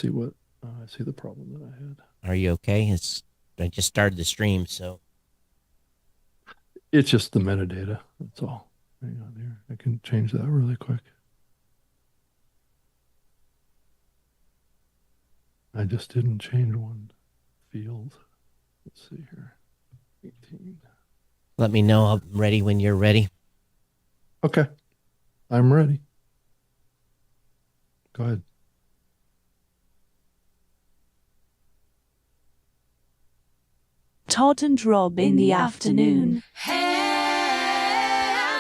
see what I see the problem that I had. Are you okay? I just started the stream, so It's just the metadata. That's all. Hang on here. I can change that really quick. I just didn't change one field. Let's see here. 18. let me know. I'm ready when you're ready. Okay. I'm ready. Go ahead. Todd and Rob in the afternoon. Hey,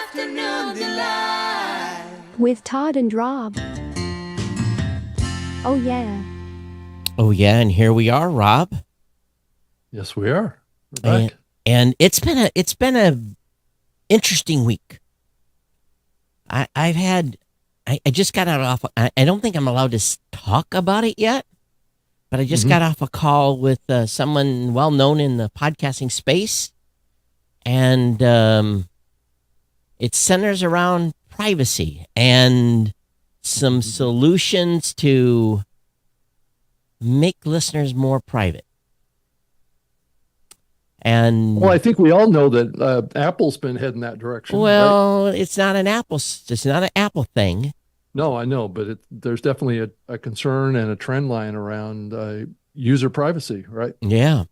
afternoon delight. With Todd and Rob. Oh, yeah. Oh yeah, and here we are, Rob. Yes, we are. We're back. And it's been a interesting week. I just got out off. I don't think I'm allowed to talk about it yet, but I just got off a call with someone well known in the podcasting space, and it centers around privacy and some solutions to make listeners more private. And Well, I think we all know that Apple's been heading that direction. Right? well, it's not an Apple thing. No, I know, but there's definitely a concern and a trend line around user privacy, right? Yeah.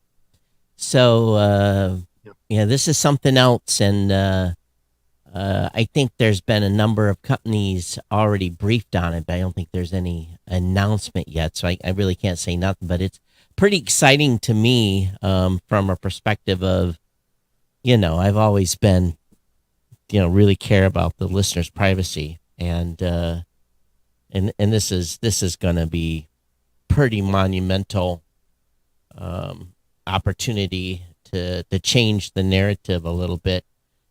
So Yep. yeah, this is something else, and I think there's been a number of companies already briefed on it, but I don't think there's any announcement yet. So I really can't say nothing, but it's pretty exciting to me from a perspective of, I've always been, really care about the listener's privacy, and this is going to be pretty monumental opportunity to change the narrative a little bit.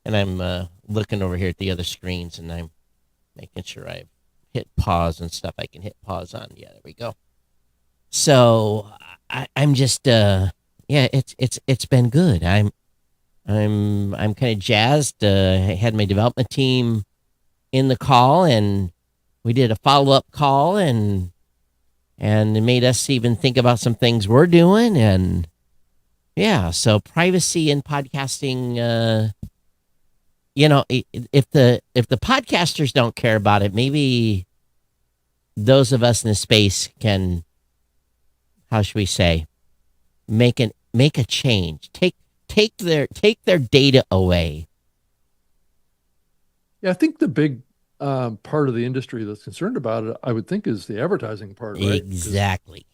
And I'm looking over here at the other screens, and I'm making sure I hit pause and stuff I can hit pause on. Yeah, there we go. So I'm just it's been good. I'm kind of jazzed. I had my development team in the call, and we did a follow-up call, and it made us even think about some things we're doing. And yeah, so privacy in podcasting, if the podcasters don't care about it, maybe those of us in the space can, how should we say, make a change. Take their data away. Yeah, I think the big part of the industry that's concerned about it, I would think, is the advertising part, right? Exactly.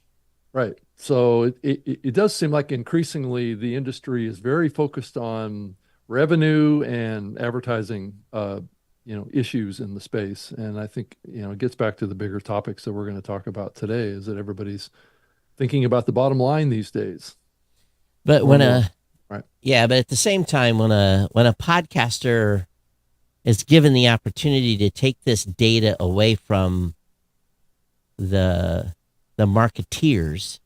Right. So it does seem like increasingly the industry is very focused on revenue and advertising, issues in the space. And I think, it gets back to the bigger topics that we're going to talk about today, is that everybody's thinking about the bottom line these days. But Or more. Right. but at the same time, when a podcaster is given the opportunity to take this data away from the marketeers,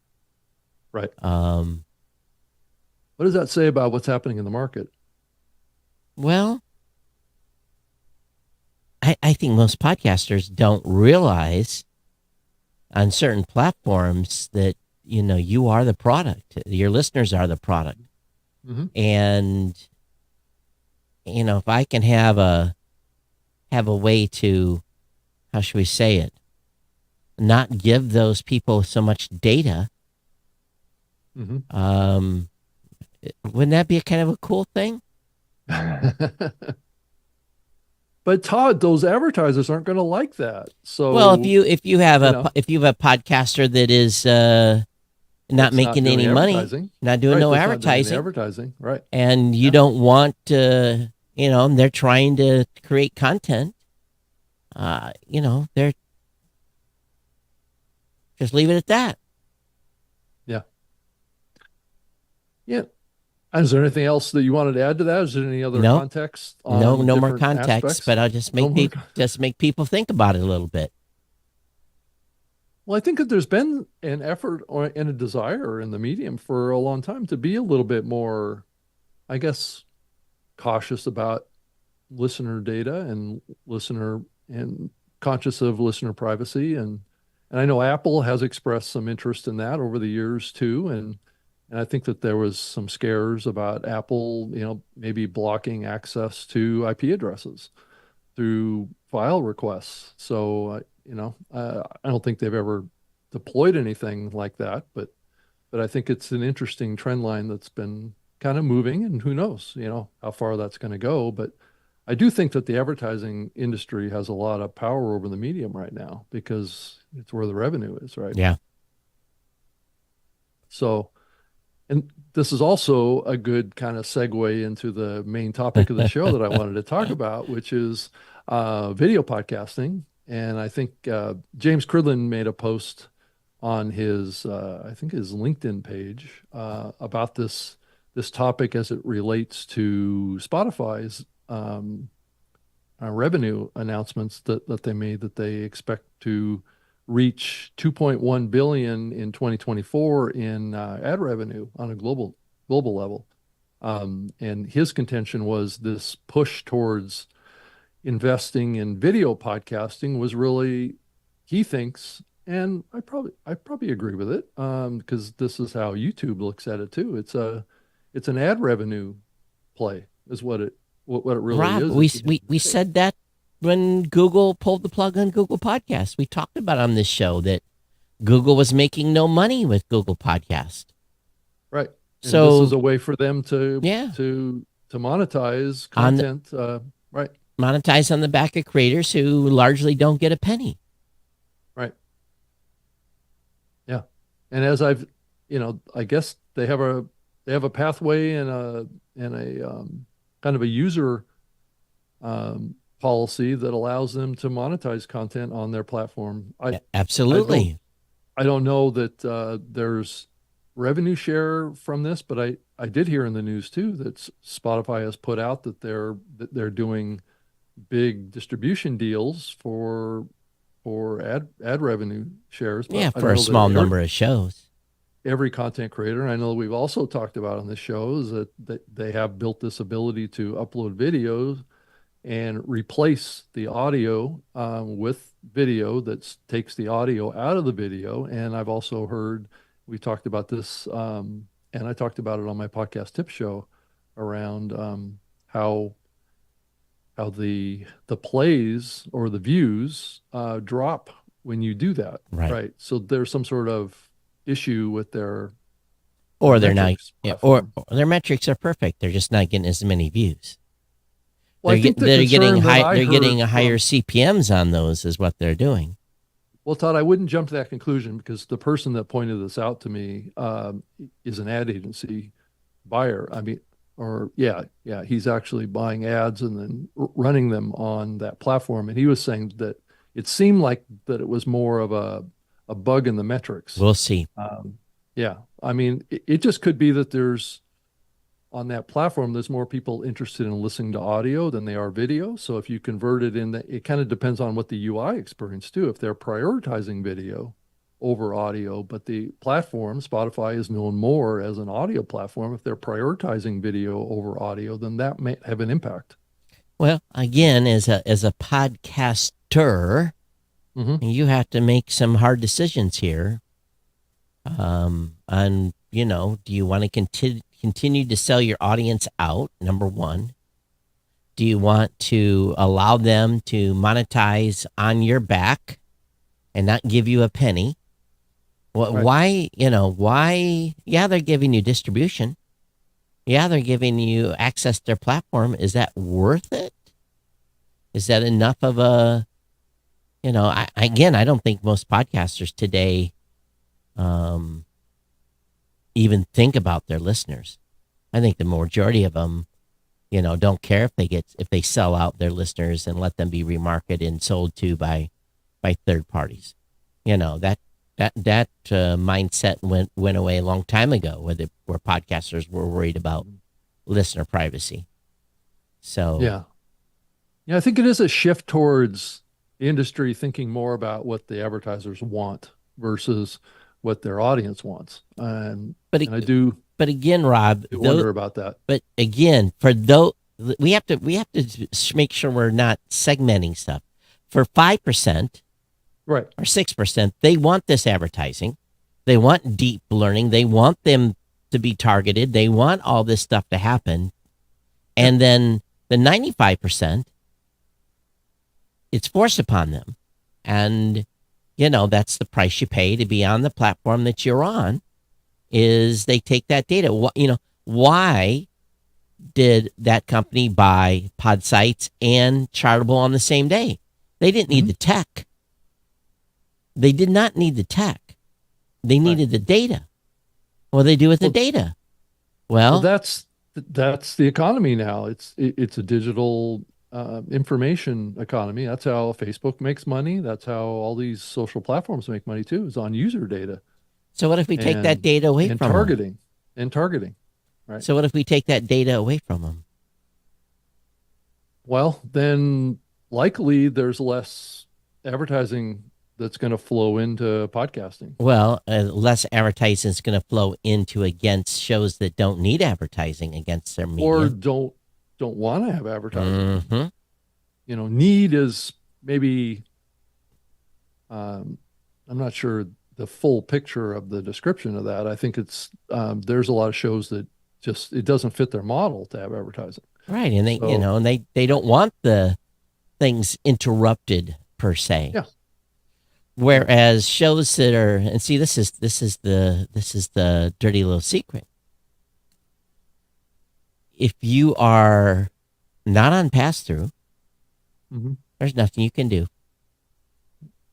Right. What What does that say about what's happening in the market? well, I think most podcasters don't realize on certain platforms that, you are the product. Your listeners are the product. Mm-hmm. And, if I can have a way to, how should we say it, not give those people so much data, Mm-hmm. wouldn't that be a kind of a cool thing? But Todd, those advertisers aren't going to like that. So, Well, if you have you know, a podcaster that is not it's making doing any money, advertising. not doing Right, no that's not doing any advertising, advertising. Right. and you Yeah. don't want they're trying to create content, they're just leave it at that. Yeah. Yeah. And is there anything else that you wanted to add to that? Is there any other No, context no on more different context, aspects? but I'll just No make more. make people think about it a little bit. Well, I think that there's been an effort and a desire in the medium for a long time to be a little bit more, I guess, cautious about listener data and conscious of listener privacy. And And I know Apple has expressed some interest in that over the years too. And I think that there was some scares about Apple, maybe blocking access to IP addresses through file requests. So, I don't think they've ever deployed anything like that, but I think it's an interesting trend line that's been kind of moving, and who knows, how far that's going to go. But I do think that the advertising industry has a lot of power over the medium right now because it's where the revenue is, right? Yeah. So, and this is also a good kind of segue into the main topic of the show that I wanted to talk about, which is video podcasting. And I think James Cridland made a post on his, I think his LinkedIn page about this topic as it relates to Spotify's revenue announcements that they made, that they expect to reach 2.1 billion in 2024 in ad revenue on a global level. And his contention was this push towards investing in video podcasting was really, he thinks, and I probably agree with it, because this is how YouTube looks at it too. It's an ad revenue play, is what it really Rob, is. we said that when Google pulled the plug on Google Podcasts. We talked about on this show that Google was making no money with Google Podcast. Right. And So this is a way for them to yeah, to monetize On the- content. Right. monetize on the back of creators who largely don't get a penny. Right. Yeah. And as I've, I guess they have a pathway and a kind of a user policy that allows them to monetize content on their platform. Absolutely. I don't know that there's revenue share from this, but I did hear in the news too that Spotify has put out that they're doing big distribution deals for ad revenue shares. But Yeah, I for a know small that number of shows. every content creator, and I know we've also talked about on this show, is that they have built this ability to upload videos and replace the audio with video that takes the audio out of the video. And I've also heard, we talked about this, and I talked about it on my podcast tip show around how the plays or the views drop when you do that. Right. So there's some sort of issue with their Or they're not, metrics yeah, or platform. their metrics are perfect. They're just not getting as many views. Well, I think the They're getting concern that high. I They're getting heard higher from- CPMs on those, is what they're doing. Well, Todd, I wouldn't jump to that conclusion because the person that pointed this out to me is an ad agency buyer. I mean, or yeah, he's actually buying ads and then running them on that platform. And he was saying that it seemed like that it was more of a bug in the metrics. We'll see. Yeah, I mean, it just could be that there's on that platform, there's more people interested in listening to audio than they are video. So if you convert it it kind of depends on what the UI experience too. If they're prioritizing video over audio, but the platform, Spotify, is known more as an audio platform. If they're prioritizing video over audio, then that may have an impact. Well, again, as a podcaster, Mhm. you have to make some hard decisions here. On do you want to continue to sell your audience out? Number one. Do you want to allow them to monetize on your back and not give you a penny? Right. Why? Why? Yeah, they're giving you distribution. Yeah, they're giving you access to their platform. Is that worth it? Is that enough of a? I don't think most podcasters today even think about their listeners. I think the majority of them, don't care if they sell out their listeners and let them be remarketed and sold to by third parties. That mindset went away a long time ago, where podcasters were worried about listener privacy. So Yeah, I think it is a shift towards the industry thinking more about what the advertisers want versus what their audience wants. And I do But again, Rob, wonder about that. But again, for those, we have to make sure we're not segmenting stuff. For 5%, Right. or 6%, they want this advertising. They want deep learning. They want them to be targeted. They want all this stuff to happen. And then the 95%, it's forced upon them. And, that's the price you pay to be on the platform that you're on, is they take that data. Why did that company buy Podsights and Chartable on the same day? They didn't need the tech. They did not need the tech. They needed the data. What do they do with the data? Well, that's the economy now. It's a digital information economy. That's how Facebook makes money. That's how all these social platforms make money too, is on user data. So what if we take that data away from them? And targeting. Right. So what if we take that data away from them? Well, then likely there's less advertising that's going to flow into podcasting. Well, less advertising is going to flow into against shows that don't need advertising against their media. Or don't want to have advertising. Mm-hmm. Need is maybe, I'm not sure the full picture of the description of that. I think it's, there's a lot of shows that just, it doesn't fit their model to have advertising. Right. And they, and they don't want the things interrupted per se. Yeah. Whereas shows that are, and see, this is the dirty little secret. If you are not on pass-through, there's nothing you can do.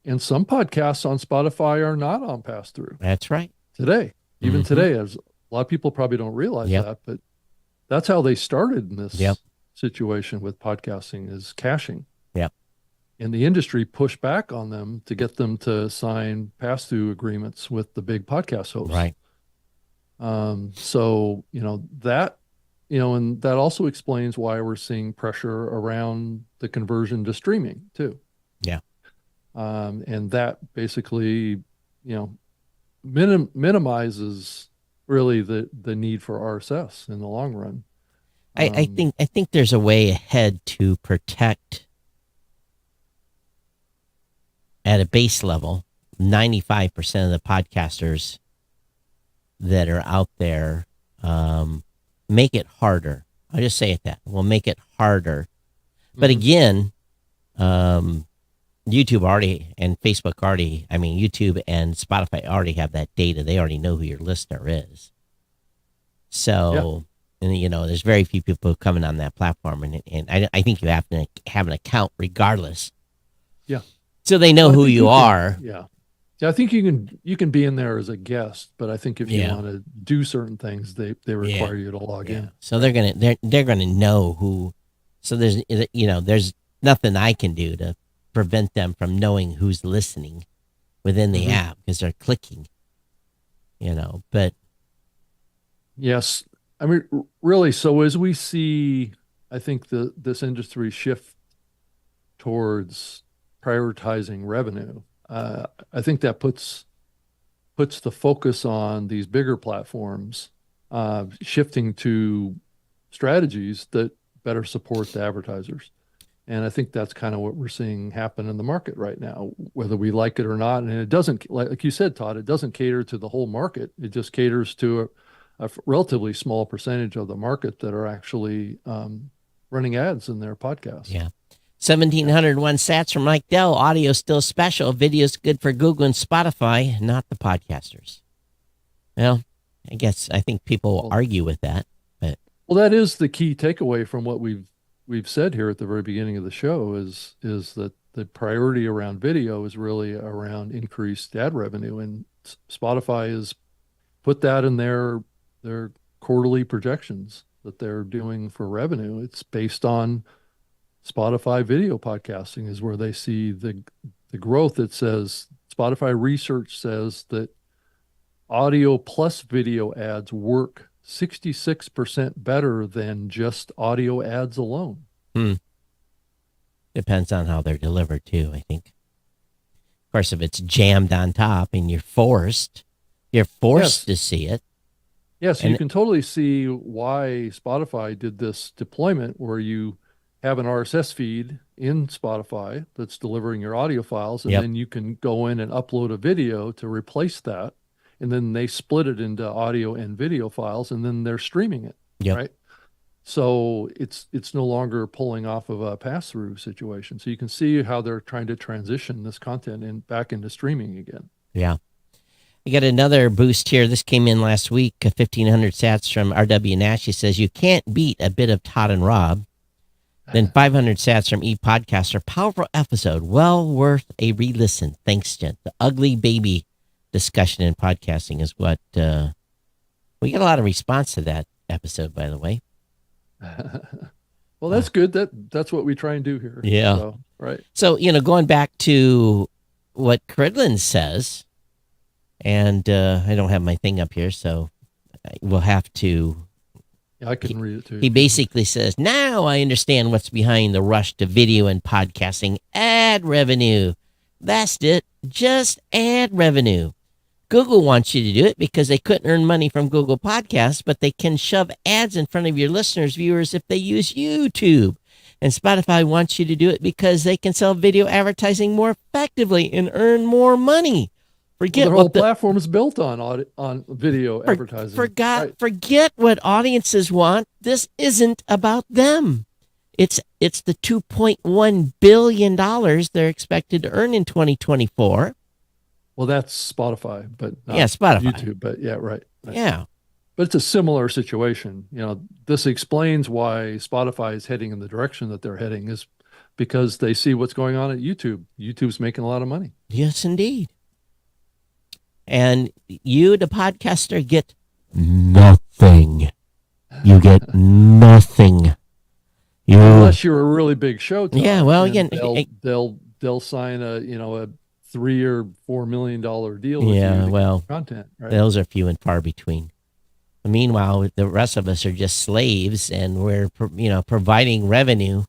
And some podcasts on Spotify are not on pass-through. That's right. Today, even today, as a lot of people probably don't realize that, but that's how they started in this situation with podcasting, is caching. Yep. And the industry pushed back on them to get them to sign pass-through agreements with the big podcast hosts. Right. So, that, and that also explains why we're seeing pressure around the conversion to streaming too. Yeah. And that basically, minimizes really the need for RSS in the long run. I think there's a way ahead to protect, at a base level, 95% of the podcasters that are out there. Make it harder. I'll just say it that. We'll make it harder. But again, YouTube already, and Facebook already, YouTube and Spotify already have that data. They already know who your listener is. So, and there's very few people coming on that platform. And I think you have to have an account regardless. Yeah. So they know who you are. Yeah. I think you can be in there as a guest, but I think if you want to do certain things, they require you to log in. So they're gonna know who. So there's nothing I can do to prevent them from knowing who's listening within the app, because they're clicking. But yes, really. So as we see, I think this industry shift towards prioritizing revenue, I think that puts the focus on these bigger platforms, shifting to strategies that better support the advertisers. And I think that's kind of what we're seeing happen in the market right now, whether we like it or not. And it doesn't, like you said, Todd, it doesn't cater to the whole market. It just caters to a relatively small percentage of the market that are actually running ads in their podcasts. Yeah. 1,701 sats from Mike Dell. Audio still special. Video's good for Google and Spotify, not the podcasters. Well, I think people will argue with that. But that is the key takeaway from what we've said here at the very beginning of the show, is that the priority around video is really around increased ad revenue, and Spotify has put that in their quarterly projections that they're doing for revenue. It's based on Spotify video podcasting is where they see the growth. It says, Spotify research says that audio plus video ads work 66% better than just audio ads alone. Depends on how they're delivered too, I think. Of course, if it's jammed on top and you're forced to see it. Yes, you can totally see why Spotify did this deployment where you have an RSS feed in Spotify that's delivering your audio files, and Yep. then you can go in and upload a video to replace that. And then they split it into audio and video files, and then they're streaming it, Yep. right? So it's no longer pulling off of a pass-through situation. So you can see how they're trying to transition this content back into streaming again. Yeah. We got another boost here. This came in last week, 1,500 sats from R.W. Nash. He says, you can't beat a bit of Todd and Rob. Then 500 sats from ePodcaster. Powerful episode. Well worth a re-listen. Thanks, Jen. The ugly baby discussion in podcasting is what we got a lot of response to that episode, by the way. Well, that's good. That's what we try and do here. Yeah. So, right. So, going back to what Cridland says, and I don't have my thing up here, so we'll have to. Yeah, I can read it too. He basically says, now I understand what's behind the rush to video and podcasting. Ad revenue. That's it. Just ad revenue. Google wants you to do it because they couldn't earn money from Google Podcasts, but they can shove ads in front of your listeners' viewers if they use YouTube. And Spotify wants you to do it because they can sell video advertising more effectively and earn more money. Forget their what whole platform is built on video advertising. Forget what audiences want. This isn't about them. It's the $2.1 billion they're expected to earn in 2024. Well, that's Spotify, but not Spotify. YouTube, but yeah, right. Yeah. But it's a similar situation. This explains why Spotify is heading in the direction that they're heading, is because they see what's going on at YouTube. YouTube's making a lot of money. Yes, indeed. And you, the podcaster, get nothing. You get nothing. Unless you're a really big show. Todd, yeah. Well, again, they'll sign a $3 or $4 million deal. With yeah. you Well, content. Right? Those are few and far between. Meanwhile, the rest of us are just slaves, and we're providing revenue.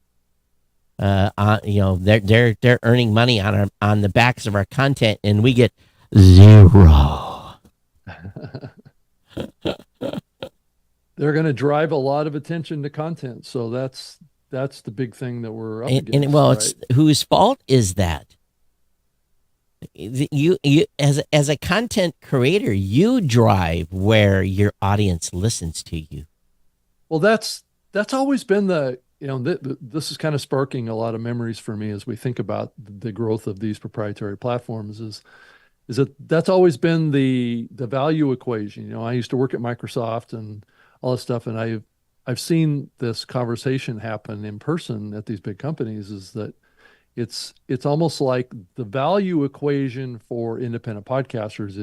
They're earning money on the backs of our content, and we get zero. They're going to drive a lot of attention to content, so that's the big thing that we're up against. It's whose fault is that? You as a content creator, you drive where your audience listens to you. Well, that's always been this is kind of sparking a lot of memories for me as we think about the growth of these proprietary platforms. Is that's always been the value equation. I used to work at Microsoft and all this stuff, and I've seen this conversation happen in person at these big companies. Is that it's almost like the value equation for independent podcasters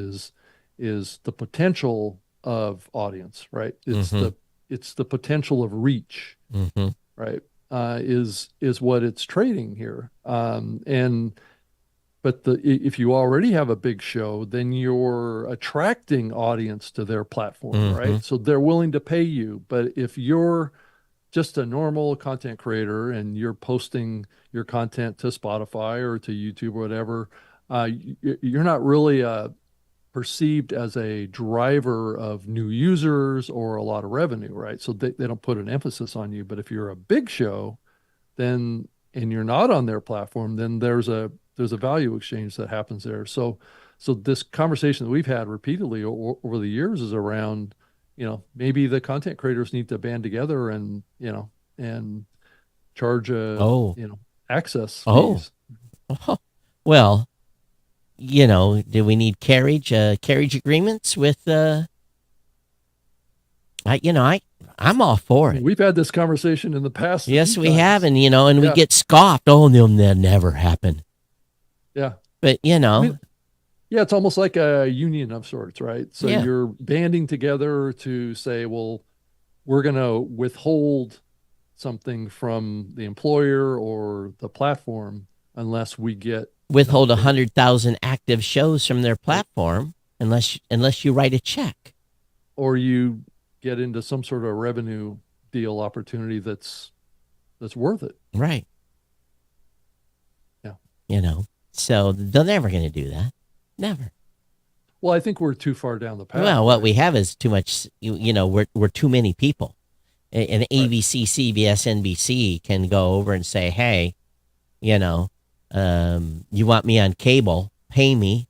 is the potential of audience, right? It's the potential of reach, right? Is what it's trading here. But if you already have a big show, then you're attracting audience to their platform, right? So they're willing to pay you. But if you're just a normal content creator and you're posting your content to Spotify or to YouTube or whatever, you're not really perceived as a driver of new users or a lot of revenue, right? So they don't put an emphasis on you. But if you're a big show, and you're not on their platform, then there's a value exchange that happens there. So this conversation that we've had repeatedly over the years is around, maybe the content creators need to band together and charge access fees. Well, do we need carriage agreements with I'm all for it. We've had this conversation in the past. Yes, we have, and we get scoffed. Oh, they'll never happen. Yeah. But it's almost like a union of sorts, right? So you're banding together to say, well, we're going to withhold something from the employer or the platform unless we get withhold 100,000 active shows from their platform unless you write a check or you get into some sort of revenue deal opportunity that's worth it. Right. Yeah. So they're never going to do that. Never. Well, I think we're too far down the path. Well, what we have is too much, we're too many people. an ABC, CBS, NBC can go over and say, hey, you know, you want me on cable, pay me.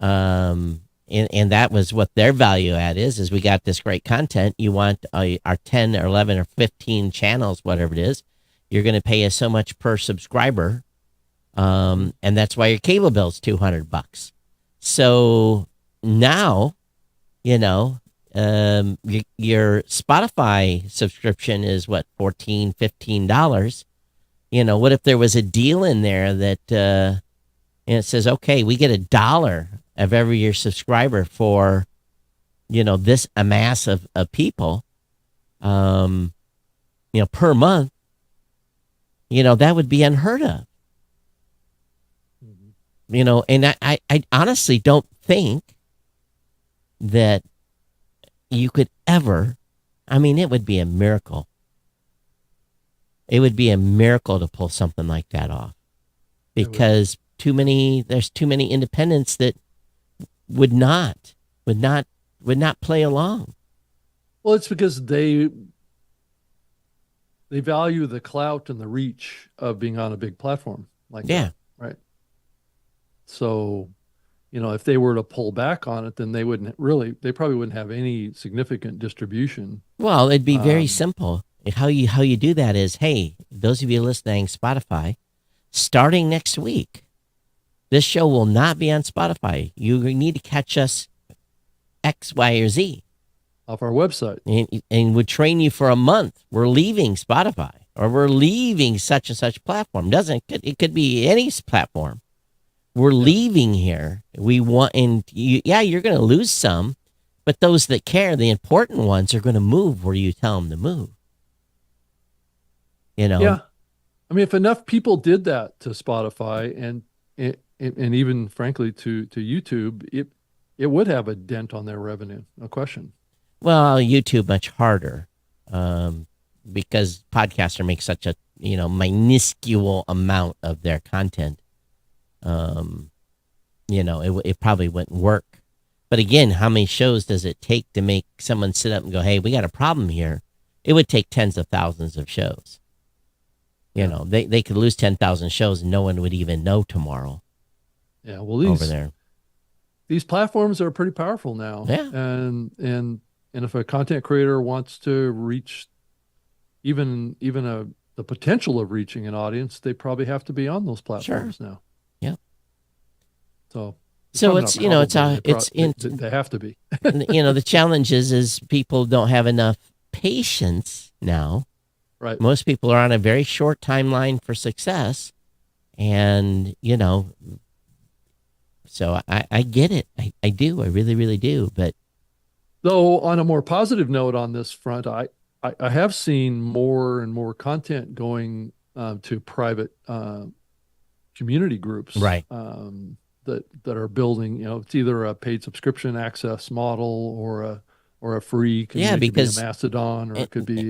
And that was what their value add is we got this great content. You want our 10 or 11 or 15 channels, whatever it is, you're going to pay us so much per subscriber. And that's why your cable bill's $200. So now, you know, your Spotify subscription is what, $14, $15. You know, what if there was a deal in there that, and it says, okay, we get $1 of every year subscriber for, you know, this amass of people, you know, per month, you know, that would be unheard of. You know, and I honestly don't think that you could ever, I mean, it would be a miracle. It would be a miracle to pull something like that off, because there's too many independents that would not play along. Well, it's because they value the clout and the reach of being on a big platform like that, right? So, you know, if they were to pull back on it, then they probably wouldn't have any significant distribution. Well, it'd be very simple. How you do that is, hey, those of you listening Spotify, starting next week, this show will not be on Spotify. You need to catch us X, Y, or Z off our website, and would train you for a month. We're leaving Spotify, or we're leaving such and such platform. It could be any platform. We're leaving here. We want, and you're going to lose some, but those that care, the important ones, are going to move where you tell them to move. You know? Yeah. I mean, if enough people did that to Spotify and even frankly to YouTube, it would have a dent on their revenue, no question. Well, YouTube much harder, because podcaster makes such a, you know, minuscule amount of their content. You know, it probably wouldn't work. But again, how many shows does it take to make someone sit up and go, hey, we got a problem here? It would take tens of thousands of shows. You know, they could lose 10,000 shows and no one would even know tomorrow. Yeah, well, over there, these platforms are pretty powerful now. Yeah, and if a content creator wants to reach even the potential of reaching an audience, they probably have to be on those platforms now. Yeah. So it's, you know, they have to be. You know, the challenge is people don't have enough patience now. Right. Most people are on a very short timeline for success, and, you know, so I get it. I do. I really, really do. But though, on a more positive note on this front, I have seen more and more content going to private community groups, right? That are building. You know, it's either a paid subscription access model or a free. It could be a Mastodon, or it could be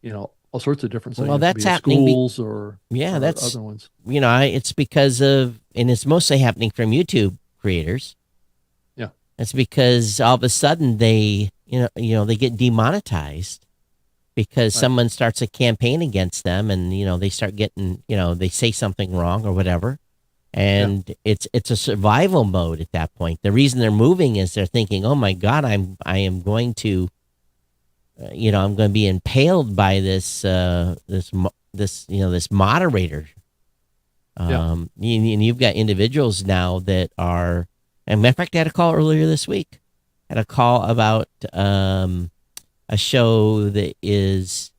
you know, all sorts of different things. Well, that's happening. Schools or that's other ones. You know, it's because of, and it's mostly happening from YouTube creators. Yeah, it's because all of a sudden they, you know, they get demonetized because someone starts a campaign against them, and, you know, they start getting, you know, they say something wrong or whatever, and it's a survival mode at that point. The reason they're moving is they're thinking, oh my God, I am going to. You know, I'm going to be impaled by this moderator. And you've got individuals now that are, and matter of fact, I had a call earlier this week. I had a call about a show that is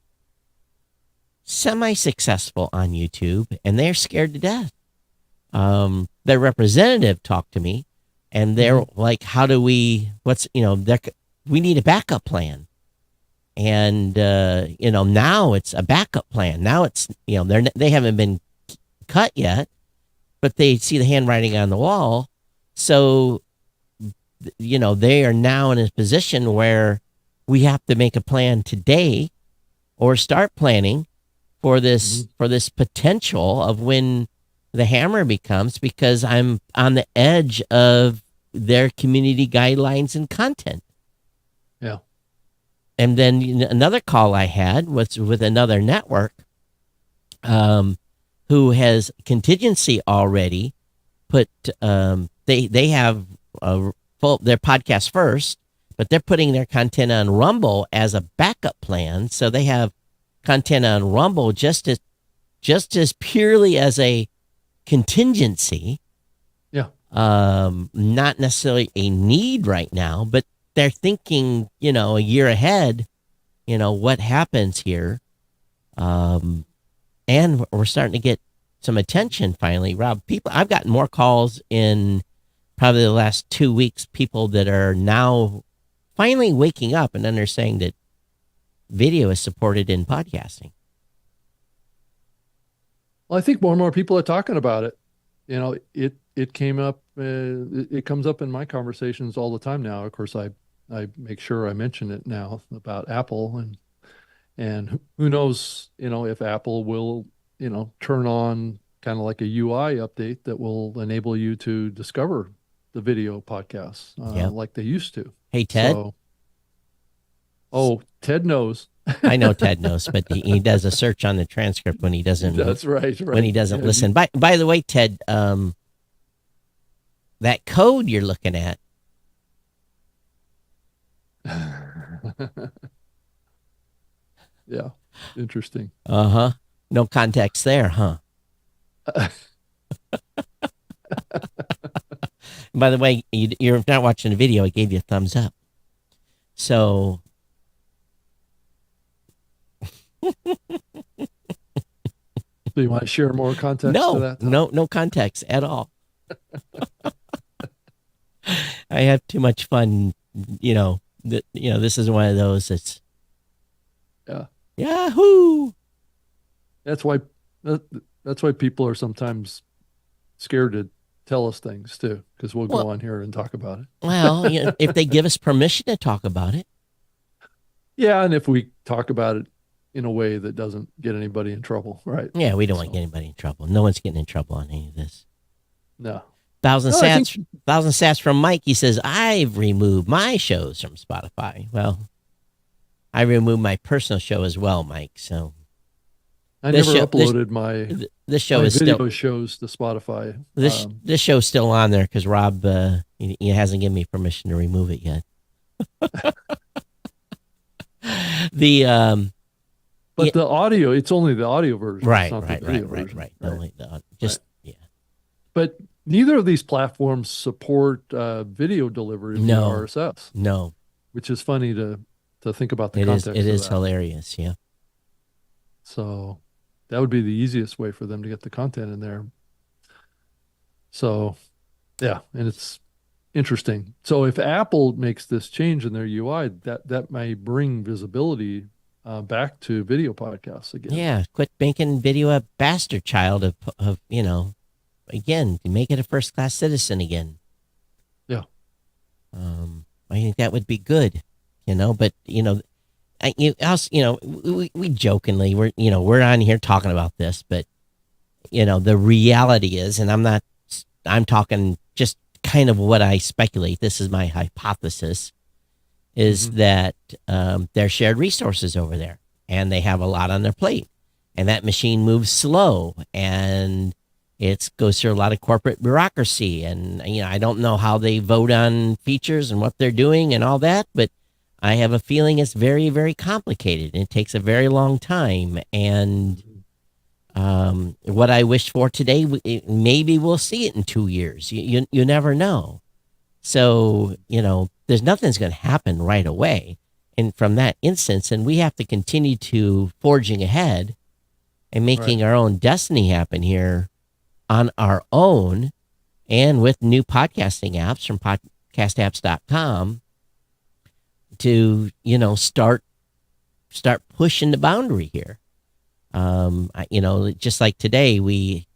semi-successful on YouTube, and they're scared to death. Their representative talked to me, and they're like, "How do we? We need a backup plan." And, you know, now it's a backup plan. Now it's, you know, they haven't been cut yet, but they see the handwriting on the wall. So, you know, they are now in a position where we have to make a plan today, or start planning for this, for this potential of when the hammer becomes, because I'm on the edge of their community guidelines and content. Yeah. And then another call I had was with another network, who has contingency already put. They have their podcast first, but they're putting their content on Rumble as a backup plan. So they have content on Rumble just as purely as a contingency. Yeah. Not necessarily a need right now, but they're thinking, a year ahead, what happens here. And we're starting to get some attention finally, Rob. I've gotten more calls in probably the last 2 weeks, people that are now finally waking up and understanding that video is supported in podcasting. Well, I think more and more people are talking about it. It came up. It comes up in my conversations all the time now. Of course, I make sure I mention it now about Apple, and who knows, if Apple will, turn on kind of like a UI update that will enable you to discover the video podcasts like they used to. Hey, Ted. Ted knows. I know Ted knows, but he does a search on the transcript when he doesn't. That's right. When he doesn't listen. By the way, Ted, that code you're looking at. Yeah, interesting. No context there, huh? By the way, you're not watching the video. I gave you a thumbs up. So. Do you want to share more context to that? No context at all. I have too much fun. This is one of those that's. Yeah. Yahoo! That's why people are sometimes scared to tell us things too, because we'll go on here and talk about it. Well, if they give us permission to talk about it. Yeah, and if we talk about it in a way that doesn't get anybody in trouble, right? Yeah, we don't want to get anybody in trouble. No one's getting in trouble on any of this. No. 1,000 sats from Mike. He says, I've removed my shows from Spotify. Well, I removed my personal show as well, Mike. So I never uploaded my video shows to Spotify. This show's still on there because Rob he hasn't given me permission to remove it yet. But the audio, it's only the audio version. Right. But neither of these platforms support video delivery via RSS. No. Which is funny to think about the context of that. It is hilarious, yeah. So that would be the easiest way for them to get the content in there. So, yeah, and it's interesting. So if Apple makes this change in their UI, that may bring visibility back to video podcasts again. Yeah, quit making video a bastard child of again, make it a first-class citizen again. Yeah. I think that would be good, but we jokingly, we're on here talking about this, but the reality is, and I'm talking just kind of what I speculate, this is my hypothesis, is that they're shared resources over there and they have a lot on their plate, and that machine moves slow and it goes through a lot of corporate bureaucracy, and I don't know how they vote on features and what they're doing and all that, but I have a feeling it's very, very complicated and it takes a very long time. And what I wish for today, maybe we'll see it in 2 years. You never know. So, there's nothing's going to happen right away. And from that instance, and we have to continue to forging ahead and making our own destiny happen here on our own, and with new podcasting apps from podcastapps.com to, start pushing the boundary here. Just like today,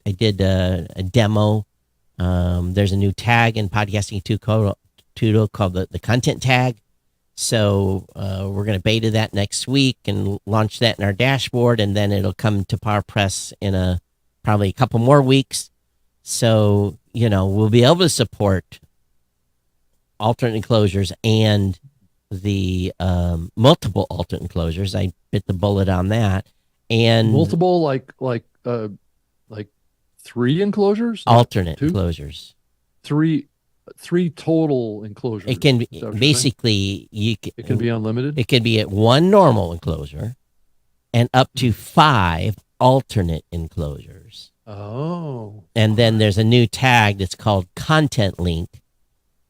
I did a demo. There's a new tag in Podcasting 2.0 called the content tag. So we're going to beta that next week and launch that in our dashboard, and then it'll come to PowerPress in probably a couple more weeks. So, we'll be able to support alternate enclosures and the multiple alternate enclosures. I bit the bullet on that, and Multiple, like 3 enclosures, not alternate 2, enclosures. 3 total enclosures. It can be Is that what you're saying? basically It can be unlimited. It could be at 1 normal enclosure and up to 5 alternate enclosures. Oh, And then there's a new tag that's called content link.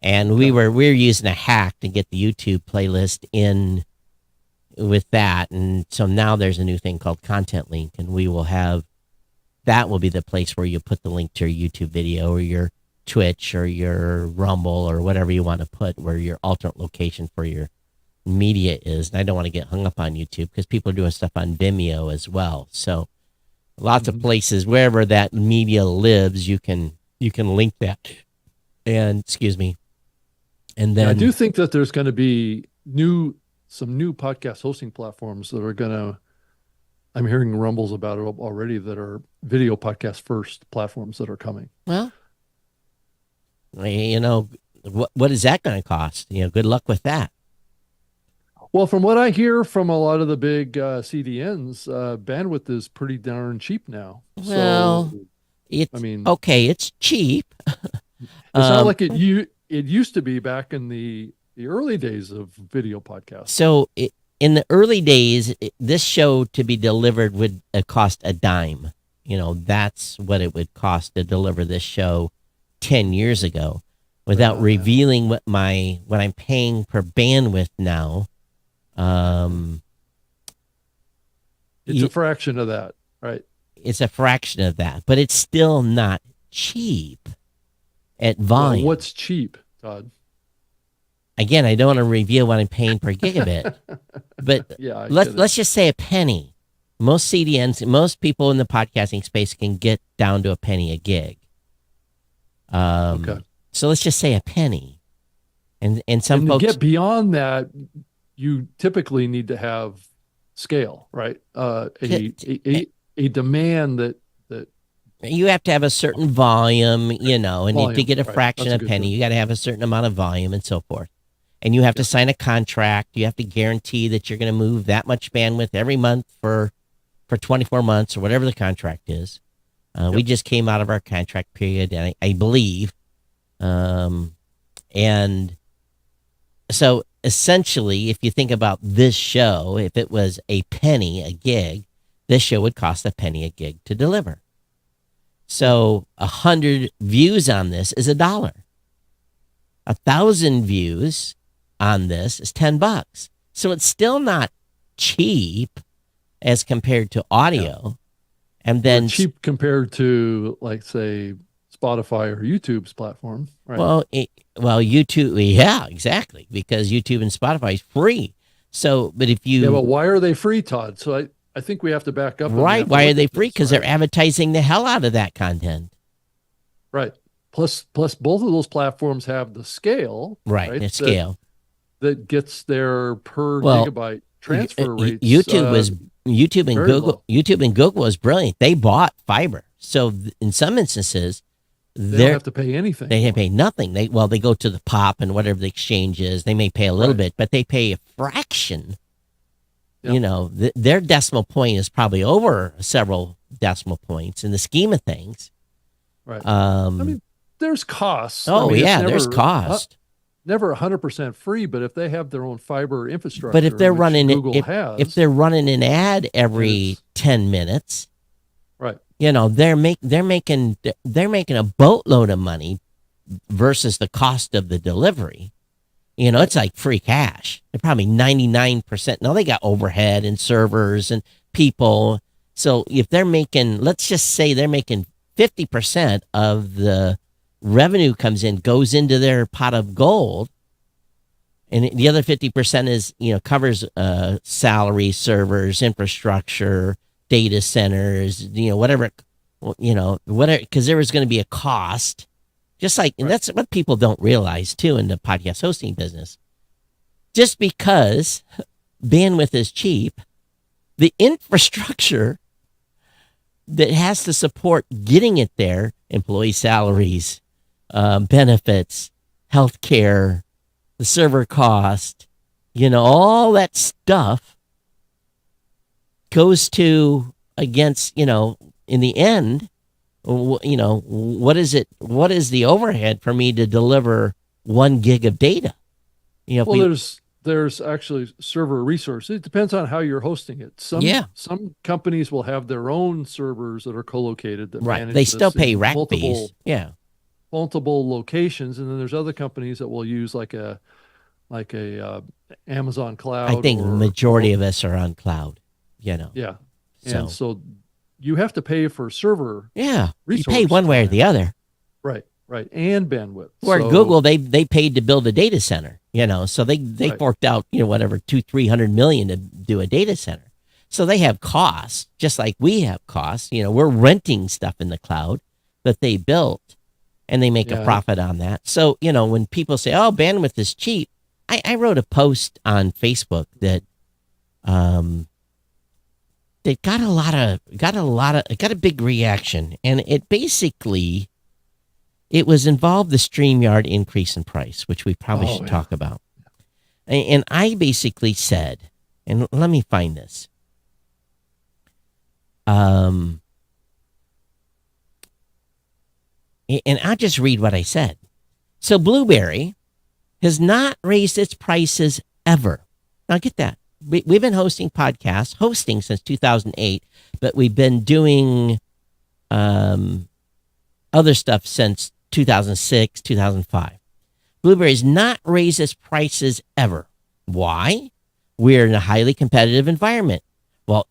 And we're using a hack to get the YouTube playlist in with that. And so now there's a new thing called content link, and that will be the place where you put the link to your YouTube video or your Twitch or your Rumble or whatever you want to put, where your alternate location for your media is. And I don't want to get hung up on YouTube because people are doing stuff on Vimeo as well. So lots of places, wherever that media lives, you can link that. And excuse me. And then I do think that there's going to be some new podcast hosting platforms that are going to, I'm hearing rumbles about it already, that are video podcast first platforms that are coming. Well, what is that going to cost? Good luck with that. Well, from what I hear from a lot of the big CDNs, bandwidth is pretty darn cheap now. Well, it's cheap. It's not like it used to be back in the early days of video podcasts. So in the early days, this show to be delivered would cost a dime. That's what it would cost to deliver this show 10 years ago, without revealing what I'm paying per bandwidth now. It's a fraction of that, right? It's a fraction of that, but it's still not cheap at volume. Well, what's cheap, Todd? Again, I don't want to reveal what I'm paying per gigabit, but yeah, let's just say a penny. Most CDNs, most people in the podcasting space can get down to a penny a gig. Okay. So let's just say a penny, and some folks to get beyond that, you typically need to have scale, right? A demand that you have to have a certain volume, and to get a fraction That's of a penny, you got to have a certain amount of volume and so forth. And you have to sign a contract. You have to guarantee that you're going to move that much bandwidth every month for 24 months or whatever the contract is. We just came out of our contract period, and I believe. And so essentially, if you think about this show, if it was a penny a gig, this show would cost a penny a gig to deliver. So 100 views on this is $1. 1,000 views on this is $10. So it's still not cheap as compared to audio. Yeah. And then cheap compared to, like, say, Spotify or YouTube's platform, right? Well, YouTube, yeah, exactly, because YouTube and Spotify is free. So, but if you... Yeah, but why are they free, Todd? So I think we have to back up. Right, why are they free? Because they're advertising the hell out of that content. Right. Plus both of those platforms have the scale. Right, the scale. That gets their per gigabyte transfer rates. YouTube and Google was brilliant. They bought fiber. So in some instances, they don't have to pay anything. They pay nothing. They go to the POP and whatever the exchange is. They may pay a little bit, but they pay a fraction. Yep. Their decimal point is probably over several decimal points in the scheme of things. Right. I mean, there's costs. There's cost. Never 100% free, but if they have their own fiber infrastructure, but if they're running if they're running an ad every 10 minutes, right? They're making a boatload of money versus the cost of the delivery. It's like free cash. They're probably 99%. Now they got overhead and servers and people. So if they're making, let's just say they're making 50% of the revenue goes into their pot of gold, and the other 50% is covers salary, servers, infrastructure, data centers, whatever, because there is going to be a cost, just like, and that's what people don't realize too in the podcast hosting business. Just because bandwidth is cheap, the infrastructure that has to support getting it there, employee salaries, benefits, healthcare, the server cost, all that stuff goes to against, in the end, what is it? What is the overhead for me to deliver 1 gig of data? Well, there's actually server resources. It depends on how you're hosting it. Some companies will have their own servers that are co-located that right. manage They this still pay in rack fees. Yeah. multiple locations, and then there's other companies that will use like a Amazon cloud. I think the majority of us are on cloud, Yeah. So, And so you have to pay for server you resource pay one way or time. the other. Right, and bandwidth. Where So- Google, they paid to build a data center, so they Right. forked out, whatever, 200-300 million to do a data center. So they have costs, just like we have costs. We're renting stuff in the cloud that they built, and they make a profit on that. So, when people say, oh, bandwidth is cheap, I wrote a post on Facebook that it got a big reaction, and it basically, it was involved the StreamYard increase in price, which we probably should talk about. And I basically said, and let me find this. And I'll just read what I said. So Blueberry has not raised its prices ever. Now get that. We've been hosting since 2008, but we've been doing other stuff since 2006, 2005. Blueberry's not raised its prices ever. Why? We're in a highly competitive environment. While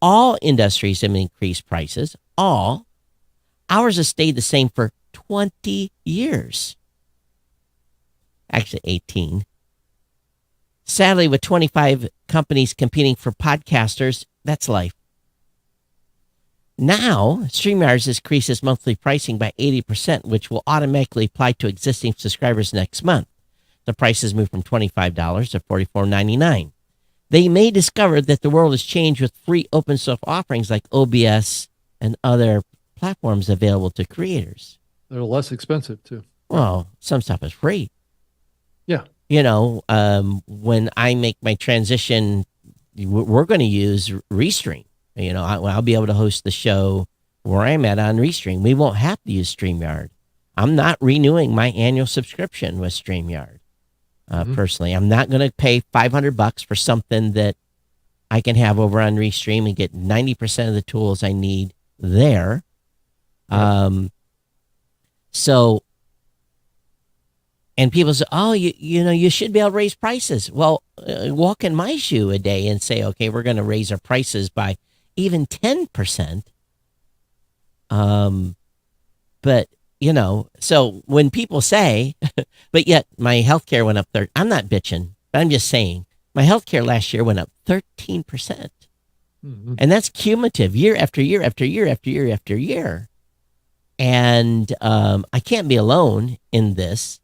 all industries have increased prices, ours have stayed the same for 20 years. Actually, 18. Sadly, with 25 companies competing for podcasters, that's life. Now, StreamYard has increased its monthly pricing by 80%, which will automatically apply to existing subscribers next month. The prices move from $25 to $44.99. They may discover that the world has changed with free open source offerings like OBS and other platforms available to creators. They're less expensive too. Well, some stuff is free. Yeah. When I make my transition, we're going to use Restream. I'll be able to host the show where I'm at on Restream. We won't have to use StreamYard. I'm not renewing my annual subscription with StreamYard. Personally, I'm not going to pay $500 for something that I can have over on Restream and get 90% of the tools I need there. So, and people say, oh, you should be able to raise prices. Well, walk in my shoe a day and say, okay, we're going to raise our prices by even 10%. But, so when people say, but yet my healthcare went up there, I'm not bitching, but I'm just saying my healthcare last year went up 13%. Mm-hmm. And that's cumulative year after year after year after year after year. And I can't be alone in this,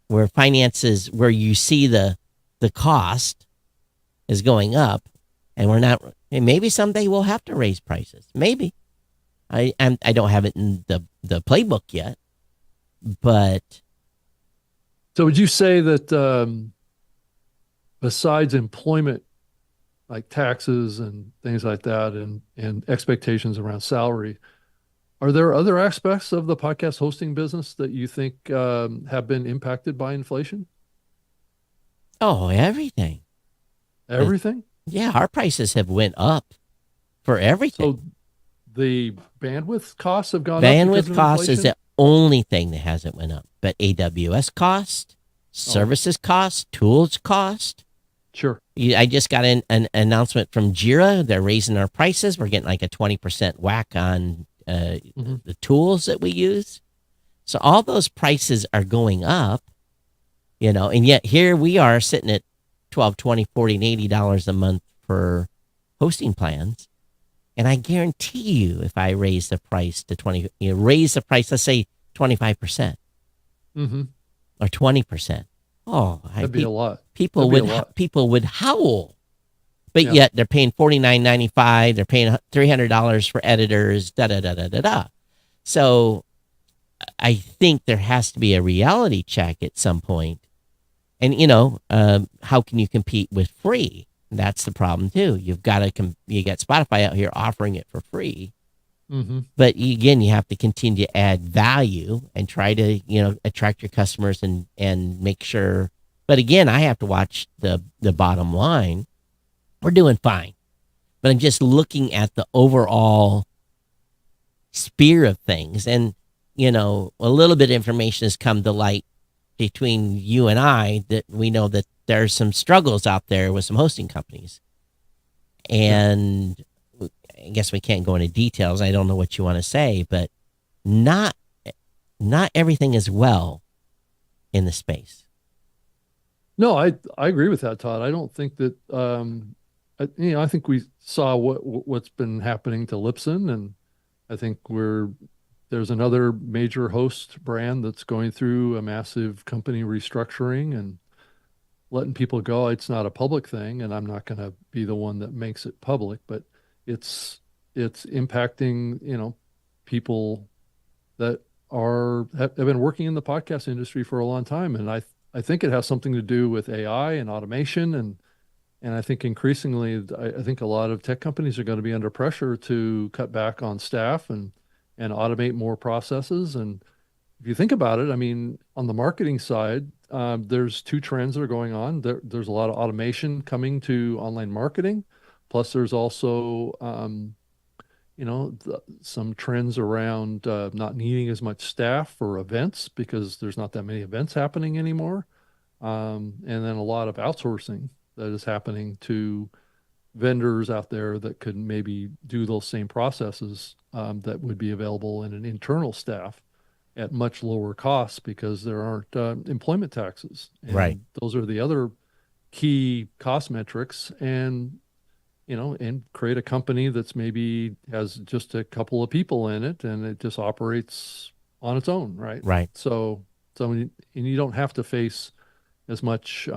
where finances, where you see the cost is going up, and we're not. And maybe someday we'll have to raise prices. Maybe I don't have it in the playbook yet, but. So would you say that besides employment, like taxes and things like that, and expectations around salary, are there other aspects of the podcast hosting business that you think have been impacted by inflation? Oh, everything. Everything? Yeah, our prices have went up for everything. So the bandwidth costs have gone up. Bandwidth cost is the only thing that hasn't went up, but AWS cost, services cost, tools cost. Sure. I just got an announcement from Jira. They're raising our prices. We're getting like a 20% whack on the tools that we use. So all those prices are going up, and yet here we are sitting at $12, $20, $40, and $80 a month for hosting plans. And I guarantee you, if I raise the price to raise the price, let's say 25% or 20%. Oh, that'd be a lot. People would howl. But yet they're paying $49.95. They're paying $300 for editors. So I think there has to be a reality check at some point And how can you compete with free? That's the problem too. You've got to you got Spotify out here offering it for free, Mm-hmm. but again, you have to continue to add value and try to attract your customers and make sure. But again, I have to watch the bottom line. We're doing fine, but I'm just looking at the overall sphere of things, and a little bit of information has come to light between you and I that we know that there's some struggles out there with some hosting companies. And I guess we can't go into details. I don't know what you want to say, but not everything is well in the space. No, I agree with that, Todd. I don't think that I think we saw what's been happening to Lipson, and I think there's another major host brand that's going through a massive company restructuring and letting people go. It's not a public thing, and I'm not going to be the one that makes it public, but it's impacting, people that have been working in the podcast industry for a long time. And I think it has something to do with AI and automation, and I think increasingly, I think a lot of tech companies are going to be under pressure to cut back on staff and automate more processes. And if you think about it, I mean, on the marketing side, there's two trends that are going on. There's a lot of automation coming to online marketing. Plus, there's also, some trends around not needing as much staff for events because there's not that many events happening anymore. And then a lot of outsourcing that is happening to vendors out there that could maybe do those same processes that would be available in an internal staff at much lower costs because there aren't employment taxes. And Right. those are the other key cost metrics. And and create a company that's maybe has just a couple of people in it and it just operates on its own, right? Right. So and you don't have to face as much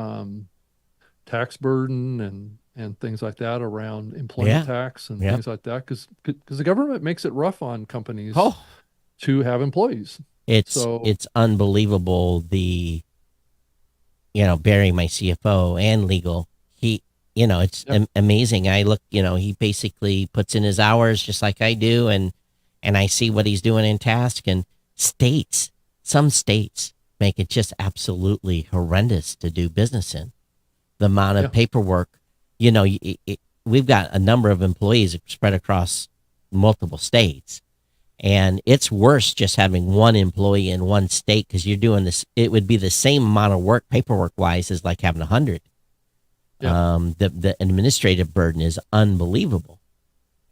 tax burden and things like that around employment tax and things like that because the government makes it rough on companies to have employees. It's unbelievable. Barry, my CFO and legal, it's amazing. I look, he basically puts in his hours just like I do. And I see what he's doing in task, and some states make it just absolutely horrendous to do business in. The amount of paperwork, we've got a number of employees spread across multiple states, and it's worse just having one employee in one state because you're doing this. It would be the same amount of work paperwork wise as like having 100. The administrative burden is unbelievable.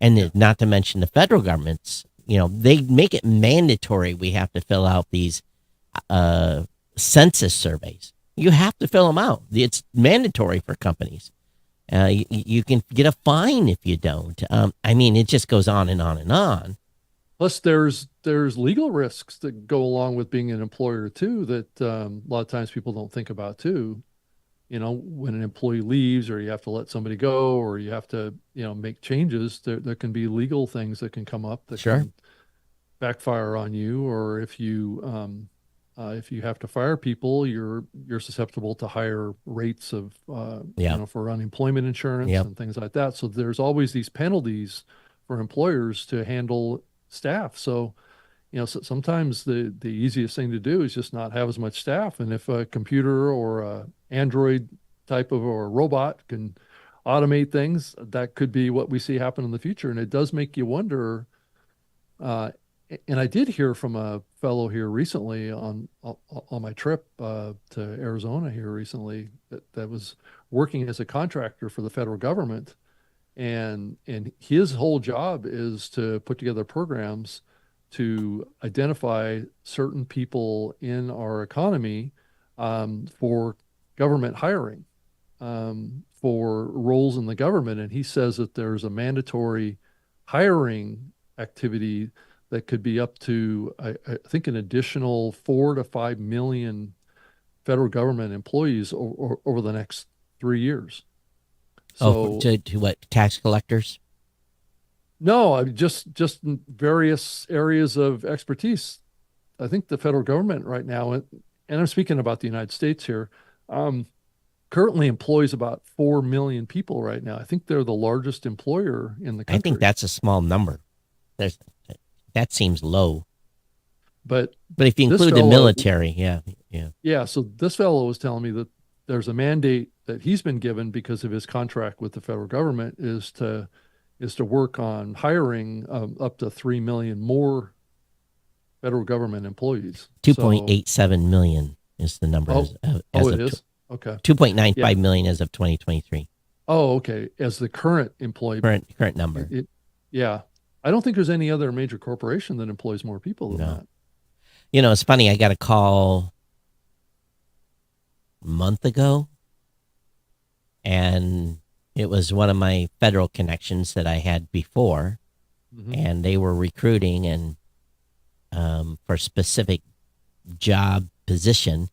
And not to mention the federal governments, they make it mandatory. We have to fill out these census surveys. You have to fill them out. It's mandatory for companies. You can get a fine if you don't. It just goes on and on and on. Plus, there's legal risks that go along with being an employer too that a lot of times people don't think about too. When an employee leaves or you have to let somebody go or you have to, make changes, there can be legal things that can come up that can backfire on you. Or if you have to fire people, you're susceptible to higher rates of, for unemployment insurance and things like that. So there's always these penalties for employers to handle staff. So, so sometimes the easiest thing to do is just not have as much staff. And if a computer or a Android type of or a robot can automate things, that could be what we see happen in the future. And it does make you wonder. And I did hear from a fellow here recently on my trip to Arizona here recently that was working as a contractor for the federal government. And his whole job is to put together programs to identify certain people in our economy for government hiring for roles in the government. And he says that there's a mandatory hiring activity that could be up to, I think, an additional 4 to 5 million federal government employees over the next 3 years. So, to what, tax collectors? No, just in various areas of expertise. I think the federal government right now, and I'm speaking about the United States here, Currently employs about 4 million people right now. I think they're the largest employer in the I think country. that's a small number. There's that seems low. But But if you this include the fellow, military, yeah. yeah, so this fellow was telling me that there's a mandate that he's been given because of his contract with the federal government is to work on hiring up to 3 million more federal government employees. So, 2.87 million is the number oh, as oh, of it is? Okay. 2.95 Yeah. million as of 2023. Oh, okay. As the current employee, Current number. yeah. I don't think there's any other major corporation that employs more people than No. that. You know, it's funny. I got a call a month ago, and it was one of my federal connections that I had before, Mhm. and they were recruiting and for a specific job position,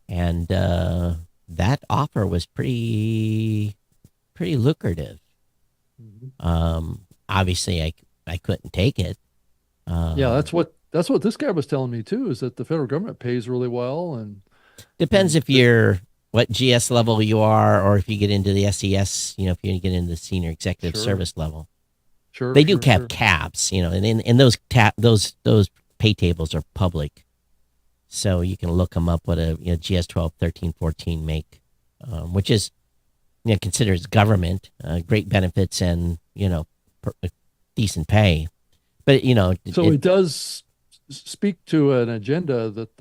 and that offer was pretty lucrative. Mhm. Obviously, I couldn't take it. Yeah, that's what this guy was telling me too, is that the federal government pays really well Depends and if you're what GS level you are, or if you get into the SES. You know, if you get into the senior executive sure, service level, sure, they do sure, have sure. caps. You know, and those pay tables are public, so you can look them up. What a GS 12, 13, 14 make, which is considered as government, great benefits and decent pay. But So it does speak to an agenda that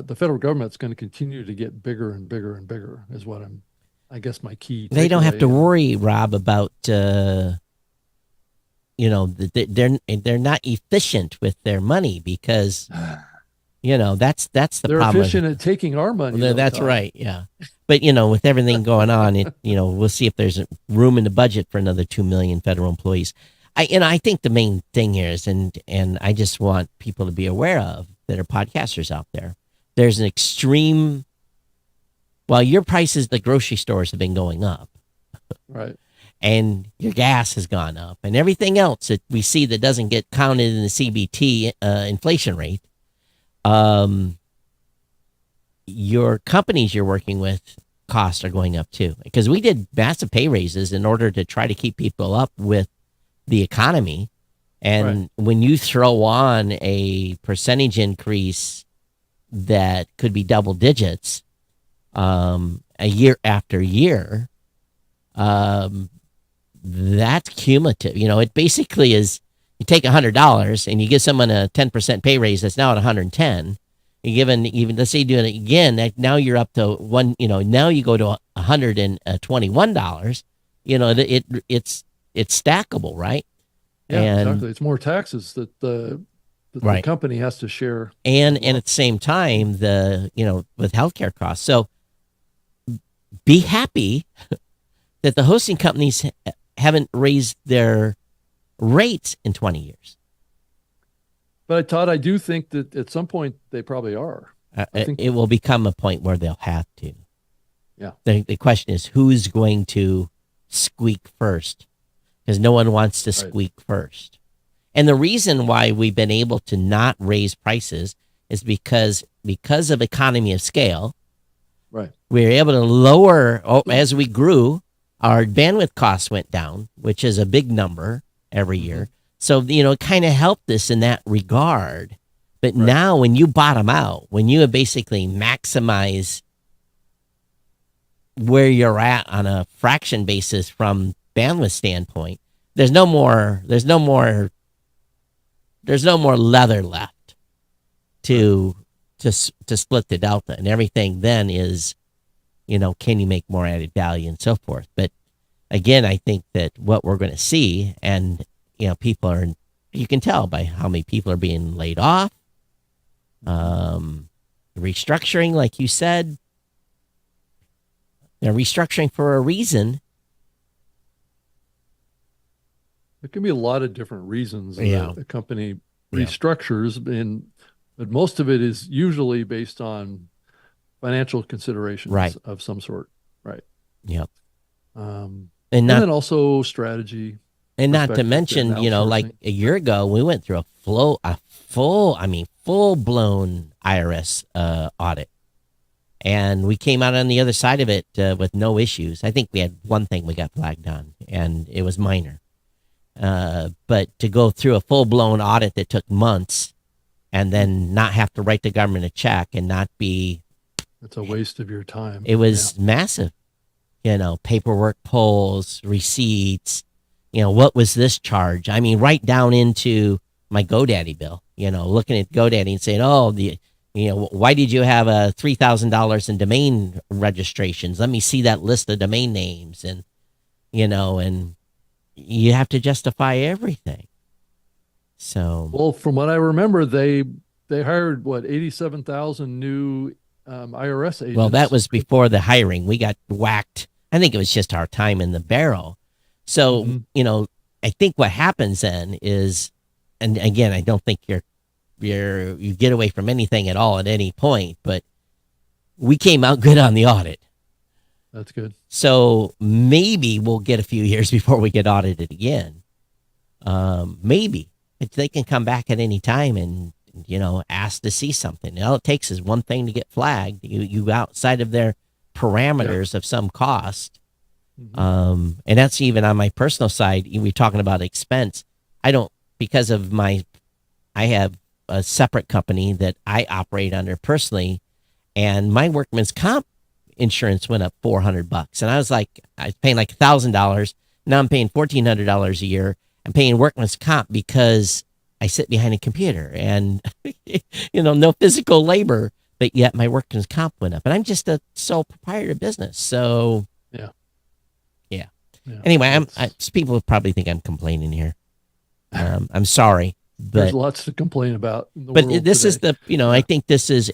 the federal government's going to continue to get bigger and bigger and bigger is what I guess my key they don't have takeaway. to worry, Rob, about they're not efficient with their money because that's the They're problem. efficient at taking our money. Well, though, that's Todd. right, yeah. But with everything going on, we'll see if there's room in the budget for another 2 million federal employees. I think the main thing here is, and I just want people to be aware of that are podcasters out there. There's an extreme. While your prices at the grocery stores have been going up, Right. and your gas has gone up, and everything else that we see that doesn't get counted in the CBT inflation rate, your companies you're working with costs are going up too. Because we did massive pay raises in order to try to keep people up with the economy. And when you throw on a percentage increase that could be double digits a year after year, that's cumulative. It basically is you take $100 and you give someone a 10% pay raise that's now at 110. You given even let's say you do it again, now you're up to one. Now you go to $121. It's stackable, right? Yeah, And exactly. It's more taxes that the company has to share. and at the same time, with healthcare costs. So be happy that the hosting companies haven't raised their rates in 20 years. But Todd, I do think that at some point they probably are. I think it will become a point where they'll have to. Yeah. The question is, who's going to squeak first? Because no one wants to squeak first. And the reason why we've been able to not raise prices is because of economy of scale. Right. We were able to lower, as we grew, our bandwidth costs went down, which is a big number every year. So, it kind of helped us in that regard. But now when you bottom out, when you basically maximize where you're at on a fraction basis from bandwidth standpoint, there's no more leather left to split the delta, and everything then is, can you make more added value and so forth. But again, I think that what we're going to see, and people are, you can tell by how many people are being laid off, restructuring, like you said. They're restructuring for a reason. There can be a lot of different reasons Yeah. that a company restructures, but most of it is usually based on financial considerations of some sort. Right. Yep. And And then also strategy. not to perspective mention, and like outsourcing. a year ago, we went through full blown IRS audit, And we came out on the other side of it with no issues. I think we had one thing we got flagged on, and it was minor. But to go through a full-blown audit that took months and then not have to write the government a check and not be... It's a waste of your time. It was massive. Paperwork pulls, receipts, what was this charge? I mean, right down into my GoDaddy bill, looking at GoDaddy and saying, oh, why did you have $3,000 in domain registrations? Let me see that list of domain names. And, and you have to justify everything. So, well, from what I remember, they hired 87,000 new IRS agents. well, that was before the hiring. We got whacked. I think it was just our time in the barrel. So, I think what happens then is, and again, I don't think you get away from anything at all at any point, but we came out good on the audit. That's good. So maybe we'll get a few years before we get audited again. Maybe if they can come back at any time and, ask to see something. All it takes is one thing to get flagged. You outside of their parameters of some cost. And that's even on my personal side. We're talking about expense. Because of I have a separate company that I operate under personally, and my workman's comp insurance went up $400. And I was paying like $1,000. Now I'm paying $1,400 a year. I'm paying workman's comp because I sit behind a computer and, no physical labor, but yet my workman's comp went up. And I'm just a sole proprietor business. So, yeah. Anyway, people probably think I'm complaining here. I'm sorry, but there's lots to complain about. But this is I think this is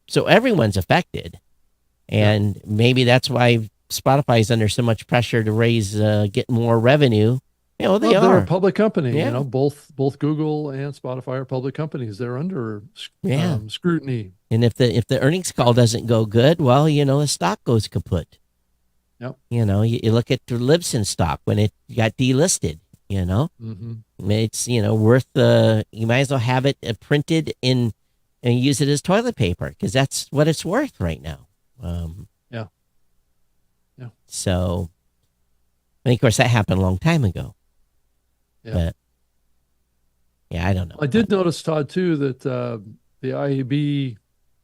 so everyone's affected, and maybe that's why Spotify is under so much pressure to get more revenue. They're a public company. Both Google and Spotify are public companies. They're under scrutiny. And if the earnings call doesn't go good, well, the stock goes kaput. Yep. You look at the Libsyn stock when it got delisted. It's worth you might as well have it printed and use it as toilet paper because that's what it's worth right now. So, and of course that happened a long time ago. But, I don't know. I did notice, Todd, too, that the IAB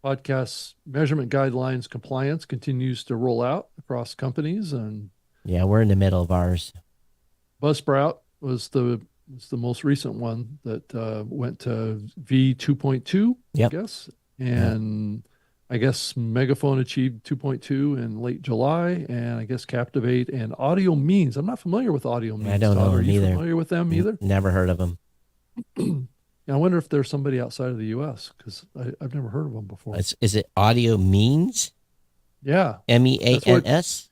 podcast measurement guidelines compliance continues to roll out across companies, and we're in the middle of ours. Buzzsprout was the most recent one that went to V2.2, I guess. And I guess Megaphone achieved 2.2 in late July, and I guess Captivate and Audiomeans. I'm not familiar with Audiomeans. I don't know Are you either. familiar with them either? Never heard of them. I wonder if there's somebody outside of the U.S. because I've never heard of them before. Is it Audiomeans? Yeah. MEANS?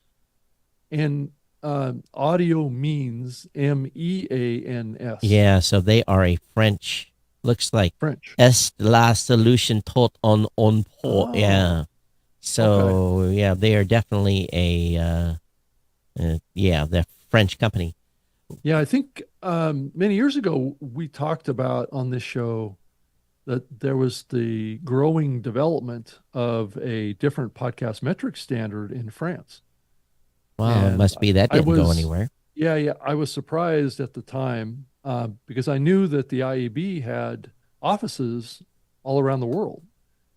And Audiomeans, MEANS. Yeah, so they are a French. Looks like French. Est la solution tot on port. Oh. Yeah. So they are definitely they're French company. Yeah, I think many years ago we talked about on this show that there was the growing development of a different podcast metric standard in France. Wow, And it must be that didn't go anywhere. Yeah. I was surprised at the time because I knew that the IAB had offices all around the world.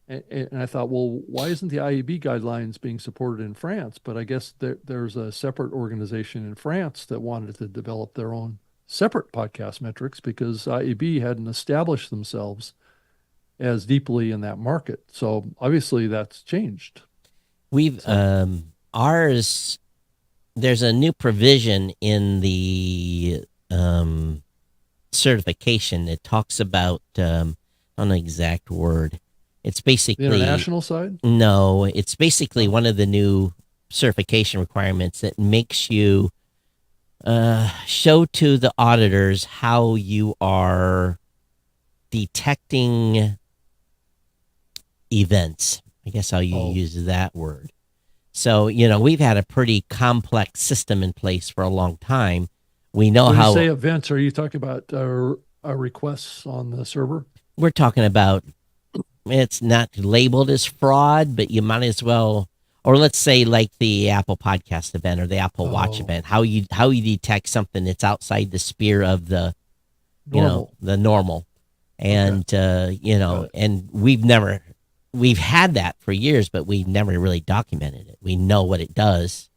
And I thought, well, why isn't the IAB guidelines being supported in France? But I guess there's a separate organization in France that wanted to develop their own separate podcast metrics because IAB hadn't established themselves as deeply in that market. So obviously that's changed. We've ours. There's a new provision in the certification that talks about on the exact word. It's basically the international side. No, it's basically one of the new certification requirements that makes you show to the auditors how you are detecting events. I guess how you use that word. So, we've had a pretty complex system in place for a long time. We know when how... you say events, are you talking about requests on the server? We're talking about it's not labeled as fraud, but you might as well, or let's say like the Apple Podcast event or the Apple Watch Oh. event, how you detect something that's outside the sphere of the Normal. the normal, and Got it. and we've had that for years, but we've never really documented it. We know what it does,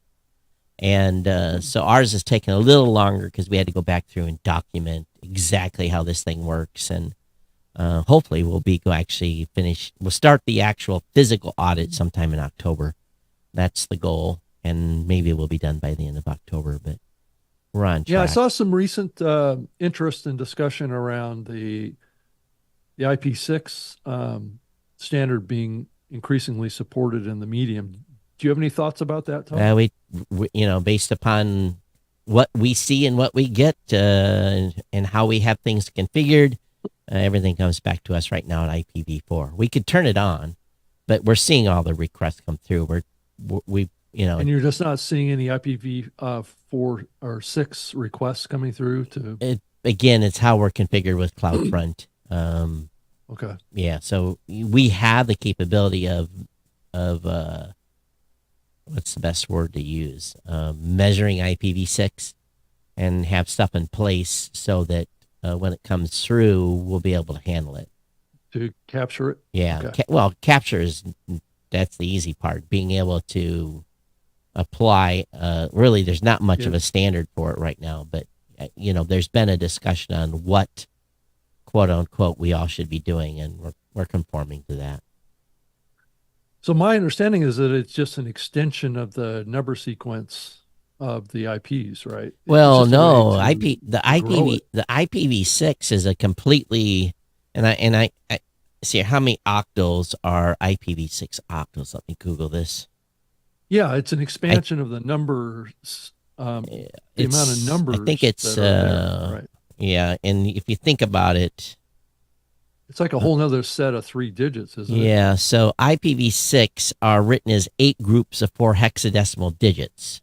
and so ours has taken a little longer because we had to go back through and document exactly how this thing works, and hopefully we'll start the actual physical audit sometime in October. That's the goal, and maybe we'll be done by the end of October, but we're on track. Yeah, I saw some recent interest and discussion around the IP6 standard being increasingly supported in the medium. Do you have any thoughts about that, Todd? We based upon what we see and what we get, and how we have things configured, everything comes back to us right now at IPv4. We could turn it on, but we're seeing all the requests come through. And you're just not seeing any IPv4 or 6 requests coming through to. Again, it's how we're configured with CloudFront. Okay. Yeah, so we have the capability of what's the best word to use? Measuring IPv6 and have stuff in place so that when it comes through, we'll be able to handle it. To capture it? Yeah. Okay. Capture that's the easy part. Being able to apply, really, there's not much of a standard for it right now, but there's been a discussion on what, quote unquote, we all should be doing, and we're conforming to that. So my understanding is that it's just an extension of the number sequence of the IPs, right? Well, It's just a no, way to grow it. the IPv6 is a completely, and I see how many octals are IPv6 octals. Let me Google this. Yeah, it's an expansion of the numbers, the amount of numbers. I think it's that are there, right? Yeah, and if you think about it, It's like a whole nother set of 3 digits, isn't it? yeah. So IPv6 are written as 8 groups of 4 hexadecimal digits,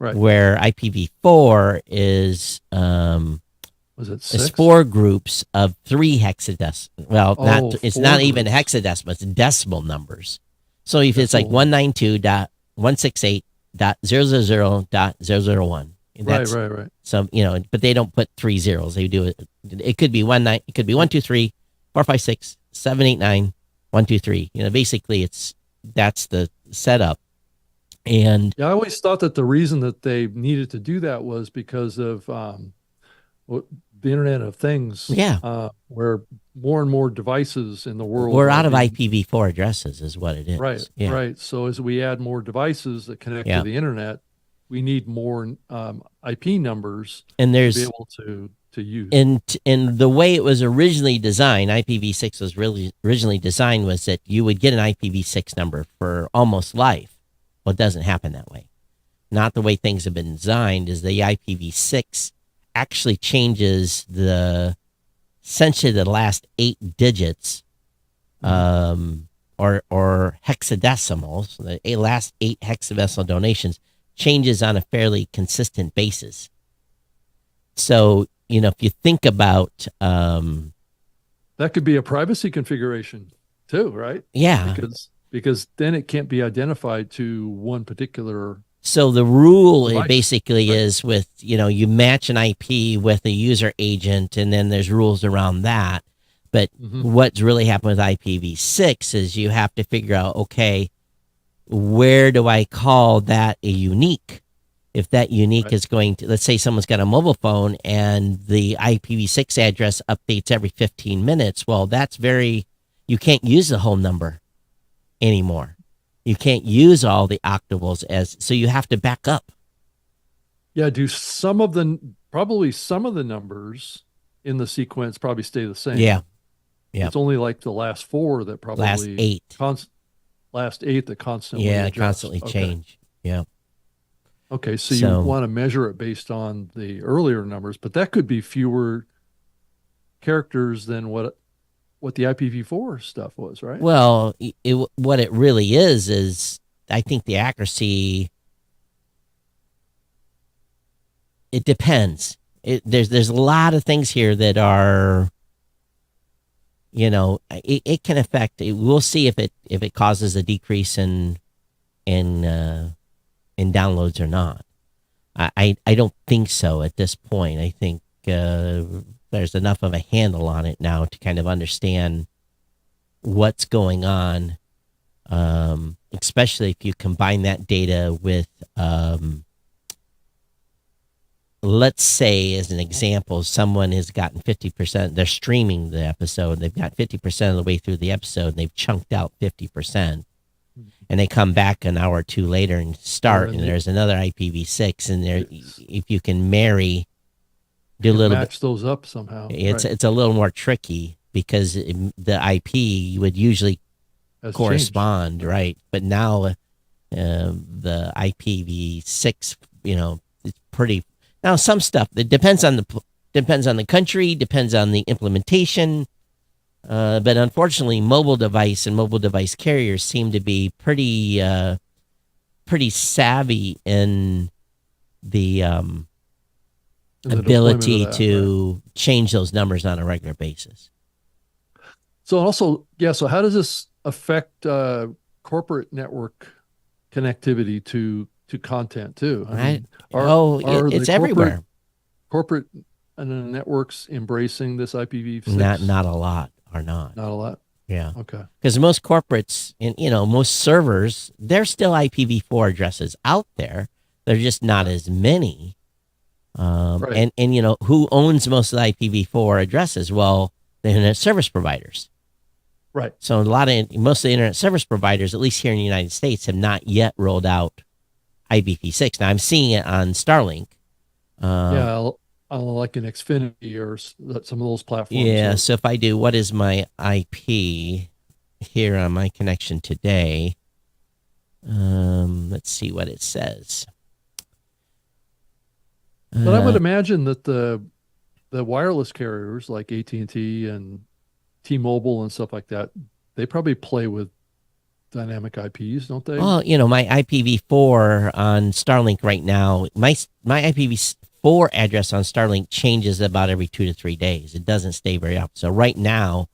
Right. where IPv4 is Was it is 6? 4 groups of 3 hexadecimal. Well, it's 4 not even groups. hexadecimal; it's decimal numbers. So if it's like Decimal. 192.168.000.001. Right. So but they don't put 3 zeros. They do it. It could be 19. It could be 1, 2, 3, 4, 5, 6, 7, 8, 9, 1, 2, 3. Basically that's the setup. And Yeah, I always thought that the reason that they needed to do that was because of the Internet of Things. Yeah. Where more and more devices in the world we're are out of being- IPv4 addresses, is what it is. Right. Yeah. Right. So as we add more devices that connect Yeah. to the internet, we need more IP numbers And to there's be able to use. and the way it was originally designed, IPv6 was really originally designed was that you would get an IPv6 number for almost life. Well, it doesn't happen that way. Not the way things have been designed. Is the IPv6 actually changes essentially the last 8 digits, or hexadecimals, the last 8 hexadecimal donations changes on a fairly consistent basis. So, if you think about, that could be a privacy configuration too, right? yeah. Because then it can't be identified to one particular. So the rule Device. basically Right. is with, you match an IP with a user agent, and then there's rules around that. But what's really happened with IPv6 is you have to figure out, okay, where do I call that a unique? If that unique Right. is going to, let's say someone's got a mobile phone and the IPv6 address updates every 15 minutes. Well, you can't use the whole number anymore. You can't use all the octavals so you have to back up. Yeah, probably some of the numbers in the sequence probably stay the same. Yeah. Yeah. It's only like the last 4 that probably Last 8. last 8 that constantly Yeah, adjust. constantly Okay. change. Yeah. Okay, so you want to measure it based on the earlier numbers, but that could be fewer characters than what the IPv4 stuff was, right? Well, what it really is I think the accuracy, it depends. There's a lot of things here that are it can affect. We'll see if it causes a decrease in downloads or not. I don't think so at this point. I think there's enough of a handle on it now to kind of understand what's going on, especially if you combine that data with, let's say, as an example, someone has gotten 50%. They're streaming the episode. They've got 50% of the way through the episode, and they've chunked out 50%. And they come back an hour or two later and start, and there's another IPv6, and there, if you can do a little match those up somehow. It's a little more tricky because the IP would usually correspond, right? But now the IPv6, it's pretty. Now some stuff that depends on the country, depends on the implementation. But unfortunately, mobile device and mobile device carriers seem to be pretty savvy in the ability to change those numbers on a regular basis. So also, so how does this affect corporate network connectivity to content too? It's everywhere. Corporate networks embracing this IPv6? Not a lot. Are not. Not a lot? Yeah. Okay. Because most corporates and, most servers, there's still IPv4 addresses out there. They're just not as many. Right. And who owns most of the IPv4 addresses? Well, the internet service providers. Right. So most of the internet service providers, at least here in the United States, have not yet rolled out IPv6. Now, I'm seeing it on Starlink. Like an Xfinity or some of those platforms. Yeah, so if I do, what is my IP here on my connection today? Let's see what it says. But I would imagine that the wireless carriers like AT&T and T-Mobile and stuff like that, they probably play with dynamic IPs, don't they? Well, my IPv4 on Starlink right now, my IPv4 address on Starlink changes about every 2 to 3 days. It doesn't stay very often. So right now,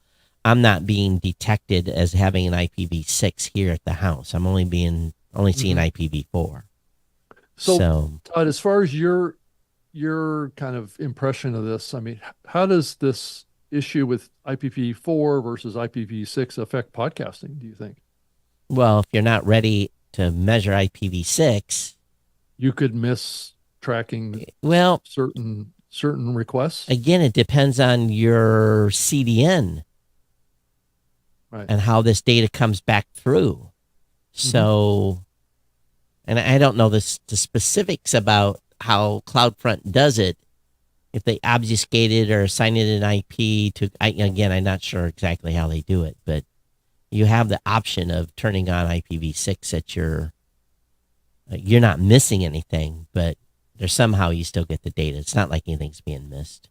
I'm not being detected as having an IPv6 here at the house. I'm only seeing IPv4. So Todd, as far as your kind of impression of this, I mean, how does this issue with IPv4 versus IPv6 affect podcasting, do you think? Well, if you're not ready to measure IPv6, you could miss tracking certain requests. Again, it depends on your CDN, right, and how this data comes back through. So, and I don't know the specifics about how CloudFront does it, if they obfuscate it or assign it an IP to. Again, I'm not sure exactly how they do it, but you have the option of turning on IPv6 at you're not missing anything, but there's somehow you still get the data. It's not like anything's being missed.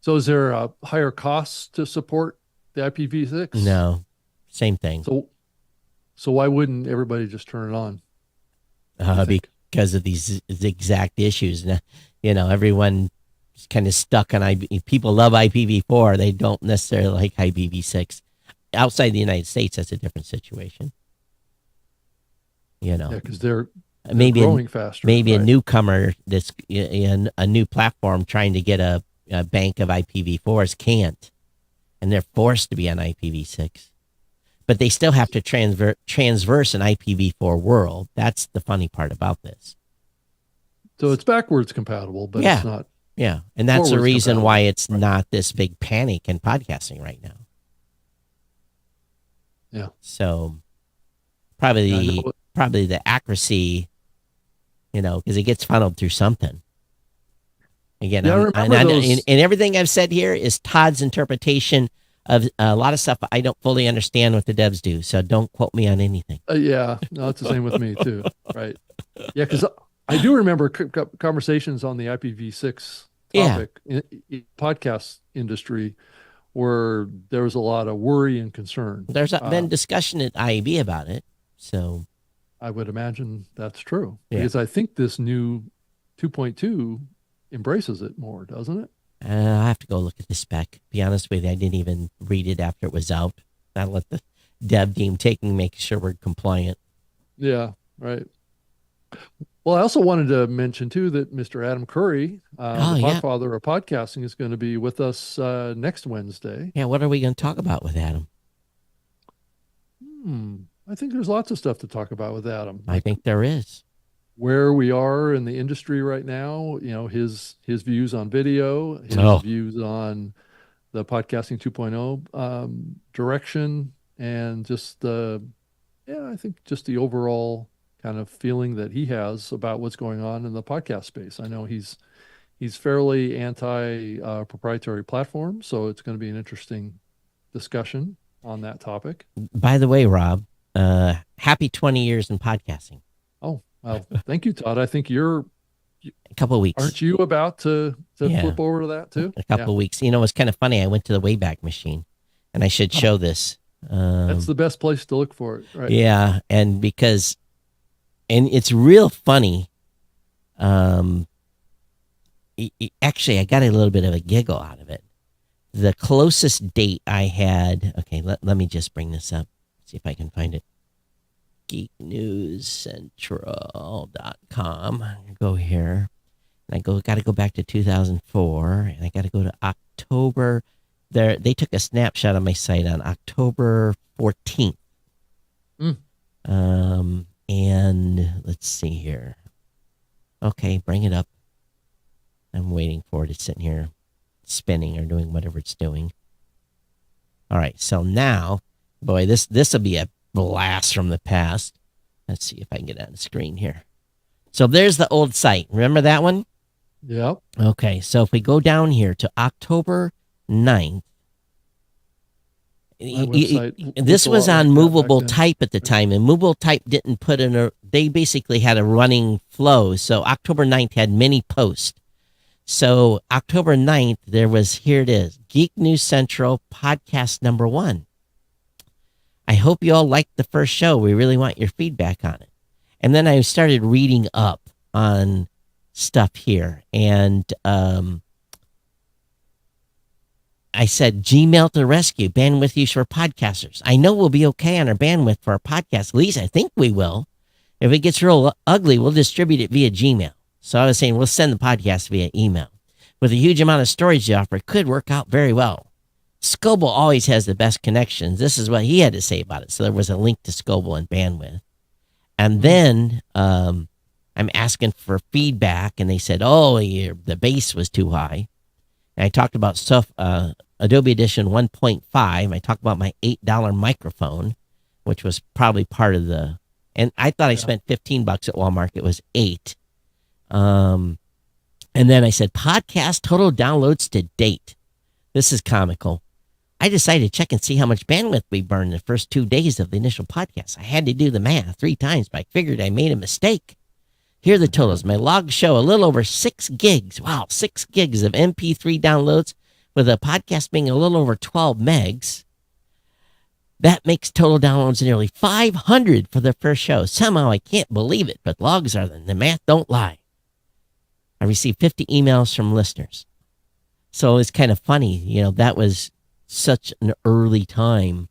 So is there a higher cost to support the IPv6? No, same thing. So why wouldn't everybody just turn it on? Because of these exact issues. Everyone's kind of stuck on people love IPv4. They don't necessarily like IPv6. Outside the United States, that's a different situation. Yeah, because they're maybe growing faster. Maybe right? A newcomer that's in a new platform trying to get a bank of IPv4s can't, and they're forced to be on IPv6. But they still have to transverse an IPv4 world. That's the funny part about this. So it's backwards compatible, but it's not. Yeah, and that's the reason why it's not this big panic in podcasting right now. Yeah. So probably the accuracy, because it gets funneled through something. Again, and everything I've said here is Todd's interpretation of a lot of stuff. I don't fully understand what the devs do, so don't quote me on anything. No, it's the same with me too. Right. Yeah, because I do remember conversations on the IPv6 topic in podcast industry where there was a lot of worry and concern. There's been discussion at IAB about it, so I would imagine that's true. Yeah. Because I think this new 2.2 embraces it more, doesn't it? I'll have to go look at the spec. Be honest with you, I didn't even read it after it was out. I let the dev team make sure we're compliant. Yeah, right. Well, I also wanted to mention too that Mr. Adam Curry, Oh, the yeah. podfather of podcasting, is going to be with us next Wednesday. Yeah, what are we going to talk about with Adam? I think there's lots of stuff to talk about with Adam. I think there is. Where we are in the industry right now, his views on video, his views on the podcasting 2.0 direction, and just I think just the overall kind of feeling that he has about what's going on in the podcast space. I know he's fairly anti proprietary platforms, so it's going to be an interesting discussion on that topic. By the way, Rob, happy 20 years in podcasting. Oh, well, thank you, Todd. I think you're a couple of weeks. Aren't you about to flip over to that too? A couple of weeks. You know, it's kind of funny. I went to the Wayback Machine, and I should show this. That's the best place to look for it, right? Yeah, and it's real funny. Actually, I got a little bit of a giggle out of it. The closest date I had, okay, let me just bring this up, see if I can find it. geeknewscentral.com. Go here, and got to go back to 2004, and I got to go to October. They took a snapshot of my site on October 14th. And let's see here. Okay, bring it up. I'm waiting for it. It's sitting here spinning or doing whatever it's doing. All right, so now, boy, this will be a blast from the past. Let's see if I can get on the screen here. So there's the old site. Remember that one? Yep. Okay, so if we go down here to October 9th, this was on movable type at the time, and movable type didn't put in they basically had a running flow. So October 9th had many posts. So October 9th, here it is, Geek News Central podcast number 1. I hope you all liked the first show. We really want your feedback on it. And then I started reading up on stuff here. And I said, Gmail to the rescue, bandwidth use for podcasters. I know we'll be okay on our bandwidth for our podcast. At least I think we will. If it gets real ugly, we'll distribute it via Gmail. So I was saying we'll send the podcast via email. With a huge amount of storage to offer, it could work out very well. Scoble always has the best connections. This is what he had to say about it. So there was a link to Scoble and bandwidth. And then I'm asking for feedback, and they said, the bass was too high. And I talked about stuff, Adobe Edition 1.5. I talked about my $8 microphone, which was probably part of and I thought I spent $15 at Walmart. It was $8. And then I said, podcast total downloads to date. This is comical. I decided to check and see how much bandwidth we burned the first 2 days of the initial podcast. I had to do the math 3 times, but I figured I made a mistake. Here are the totals. My logs show a little over 6 gigs. Wow, 6 gigs of MP3 downloads, with a podcast being a little over 12 megs. That makes total downloads nearly 500 for the first show. Somehow I can't believe it, but logs are the math don't lie. I received 50 emails from listeners. So it's kind of funny, that was such an early time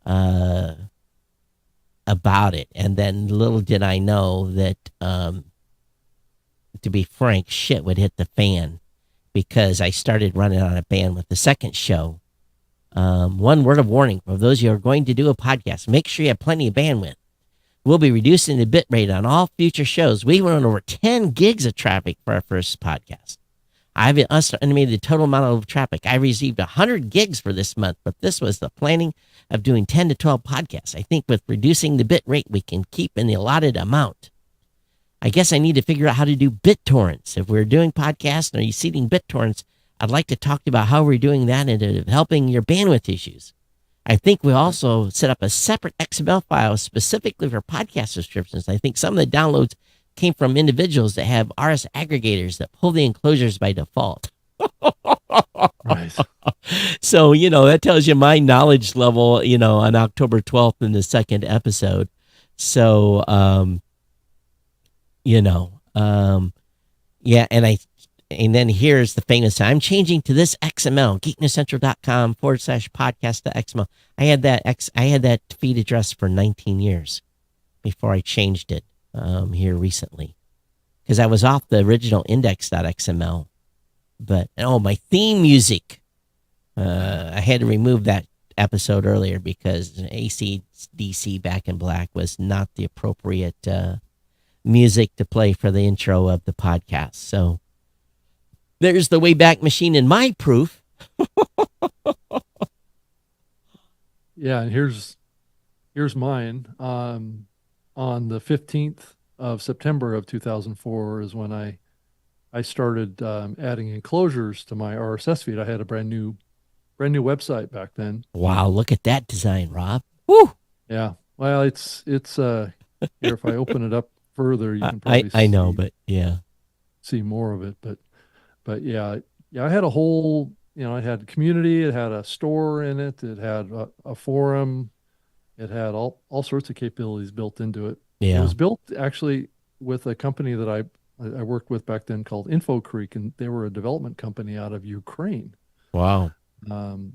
about it. And then little did I know that, to be frank, shit would hit the fan, because I started running on a bandwidth. The second show, one word of warning for those of you who are going to do a podcast: make sure you have plenty of bandwidth. We'll be reducing the bit rate on all future shows. We went over 10 gigs of traffic for our first podcast. I've estimated the total amount of traffic. I received 100 gigs for this month, but this was the planning of doing 10 to 12 podcasts. I think with reducing the bit rate, we can keep in the allotted amount. I guess I need to figure out how to do BitTorrents. If we're doing podcasts and are you seeding BitTorrents, I'd like to talk about how we're doing that and helping your bandwidth issues. I think we also set up a separate XML file specifically for podcast subscriptions. I think some of the downloads came from individuals that have RS aggregators that pull the enclosures by default. Right. So, that tells you my knowledge level, on October 12th in the second episode. So, yeah, and And then here's the famous, I'm changing to this XML, geeknesscentral.com/podcast to XML. I had that feed address for 19 years before I changed it here recently. Because I was off the original index.xml. But, my theme music. I had to remove that episode earlier because AC/DC Back in Black was not the appropriate music to play for the intro of the podcast. So there's the Wayback Machine in my proof. Yeah, and here's mine. On the 15th of September of 2004 is when I started adding enclosures to my RSS feed. I had a brand new website back then. Wow, look at that design, Rob. Woo! Yeah. Well, it's here, if I open it up further, you can I probably know, but yeah. see more of it. But yeah, I had a whole, I had community, it had a store in it, it had a forum, it had all sorts of capabilities built into it. It Yeah. was built actually with a company that I worked with back then called InfoCreek, and they were a development company out of Ukraine. Wow.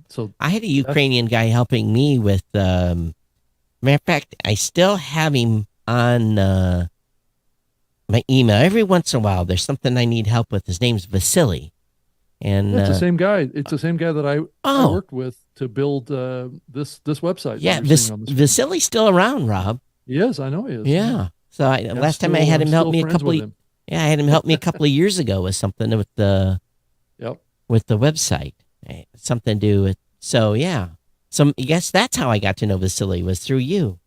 So I had a Ukrainian guy helping me with, matter of fact, I still have him on my email. Every once in a while, there's something I need help with. His name's Vasily. And it's the same guy. It's the same guy that I worked with to build this website. Yeah, that you're seeing on the screen. Vasily's still around, Rob. He is. I know he is. Yeah. So last time I had him help me a couple. I had him help me a couple of years ago with something with the website. Something to do with. So yeah. I guess that's how I got to know Vasily, was through you.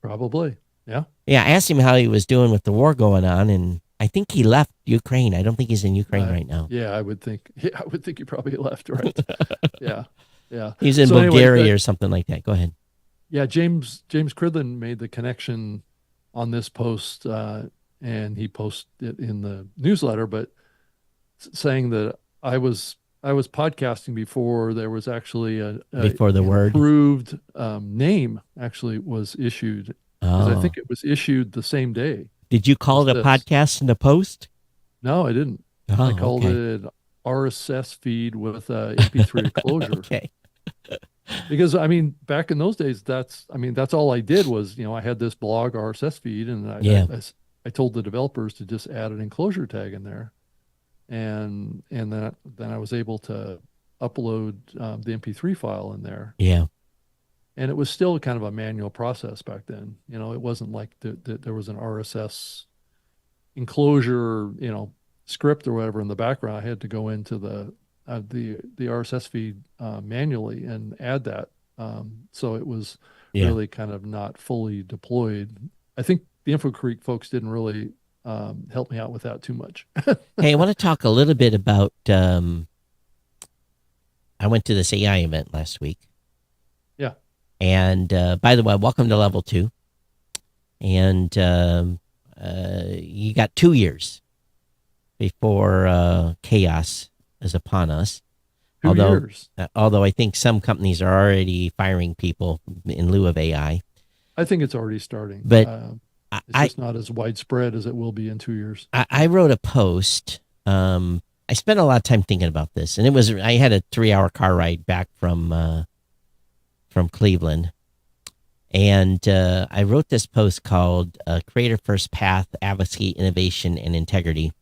Probably. Yeah. Yeah. I asked him how he was doing with the war going on, and I think he left Ukraine. I don't think he's in Ukraine right now. Yeah, I would think. Yeah, I would think he probably left. Right. Yeah. Yeah. He's in Bulgaria or something like that. Go ahead. Yeah, James Cridland made the connection on this post, and he posted it in the newsletter, but saying that I was podcasting before there was actually before the word approved name actually was issued. Because I think it was issued the same day. Did you call it a podcast in the post? No, I didn't. I called it RSS feed with MP3 enclosure. Okay. Because back in those days, that's all I did was, I had this blog RSS feed, and I told the developers to just add an enclosure tag in there, and then I was able to upload the MP3 file in there. Yeah. And it was still kind of a manual process back then. It wasn't like there was an RSS enclosure, script or whatever in the background. I had to go into the RSS feed manually and add that. So it was really kind of not fully deployed. I think the InfoCreek folks didn't really help me out with that too much. Hey, I want to talk a little bit about, I went to this AI event last week. Yeah. And by the way, welcome to level 2. And you got 2 years before chaos is upon us. 2 years. Although I think some companies are already firing people in lieu of AI. I think it's already starting. But it's just not as widespread as it will be in 2 years. I wrote a post. I spent a lot of time thinking about this, and I had a 3-hour car ride back from Cleveland. And I wrote this post called Creator First Path, Advocacy, Innovation, and Integrity.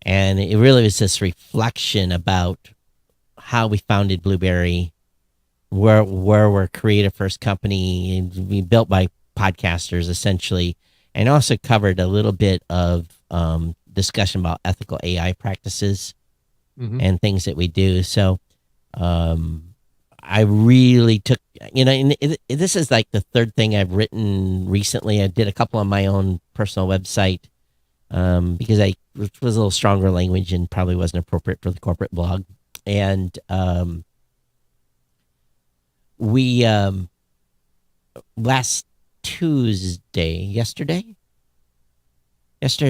And it really was this reflection about how we founded Blueberry, where we're a creative first company, we built by podcasters essentially, and also covered a little bit of discussion about ethical AI practices and things that we do. So I really took, and this is like the third thing I've written recently. I did a couple on my own personal website because it was a little stronger language and probably wasn't appropriate for the corporate blog. And we last Tuesday, yesterday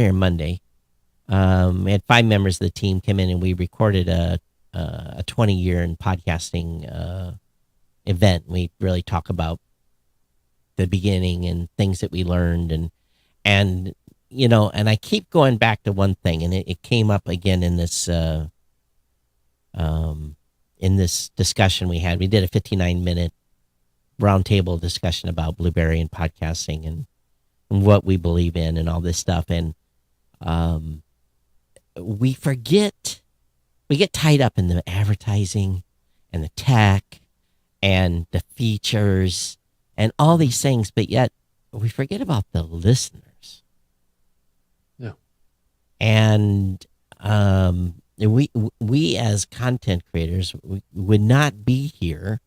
or Monday, we had 5 members of the team come in and we recorded a 20-year in podcasting event. We really talk about the beginning and things that we learned, and and I keep going back to one thing, and it came up again in this discussion we had. We did a 59-minute roundtable discussion about Blueberry and podcasting and what we believe in and all this stuff. And we get tied up in the advertising and the tech and the features and all these things, but yet we forget about the listeners. Yeah. And we as content creators would not be here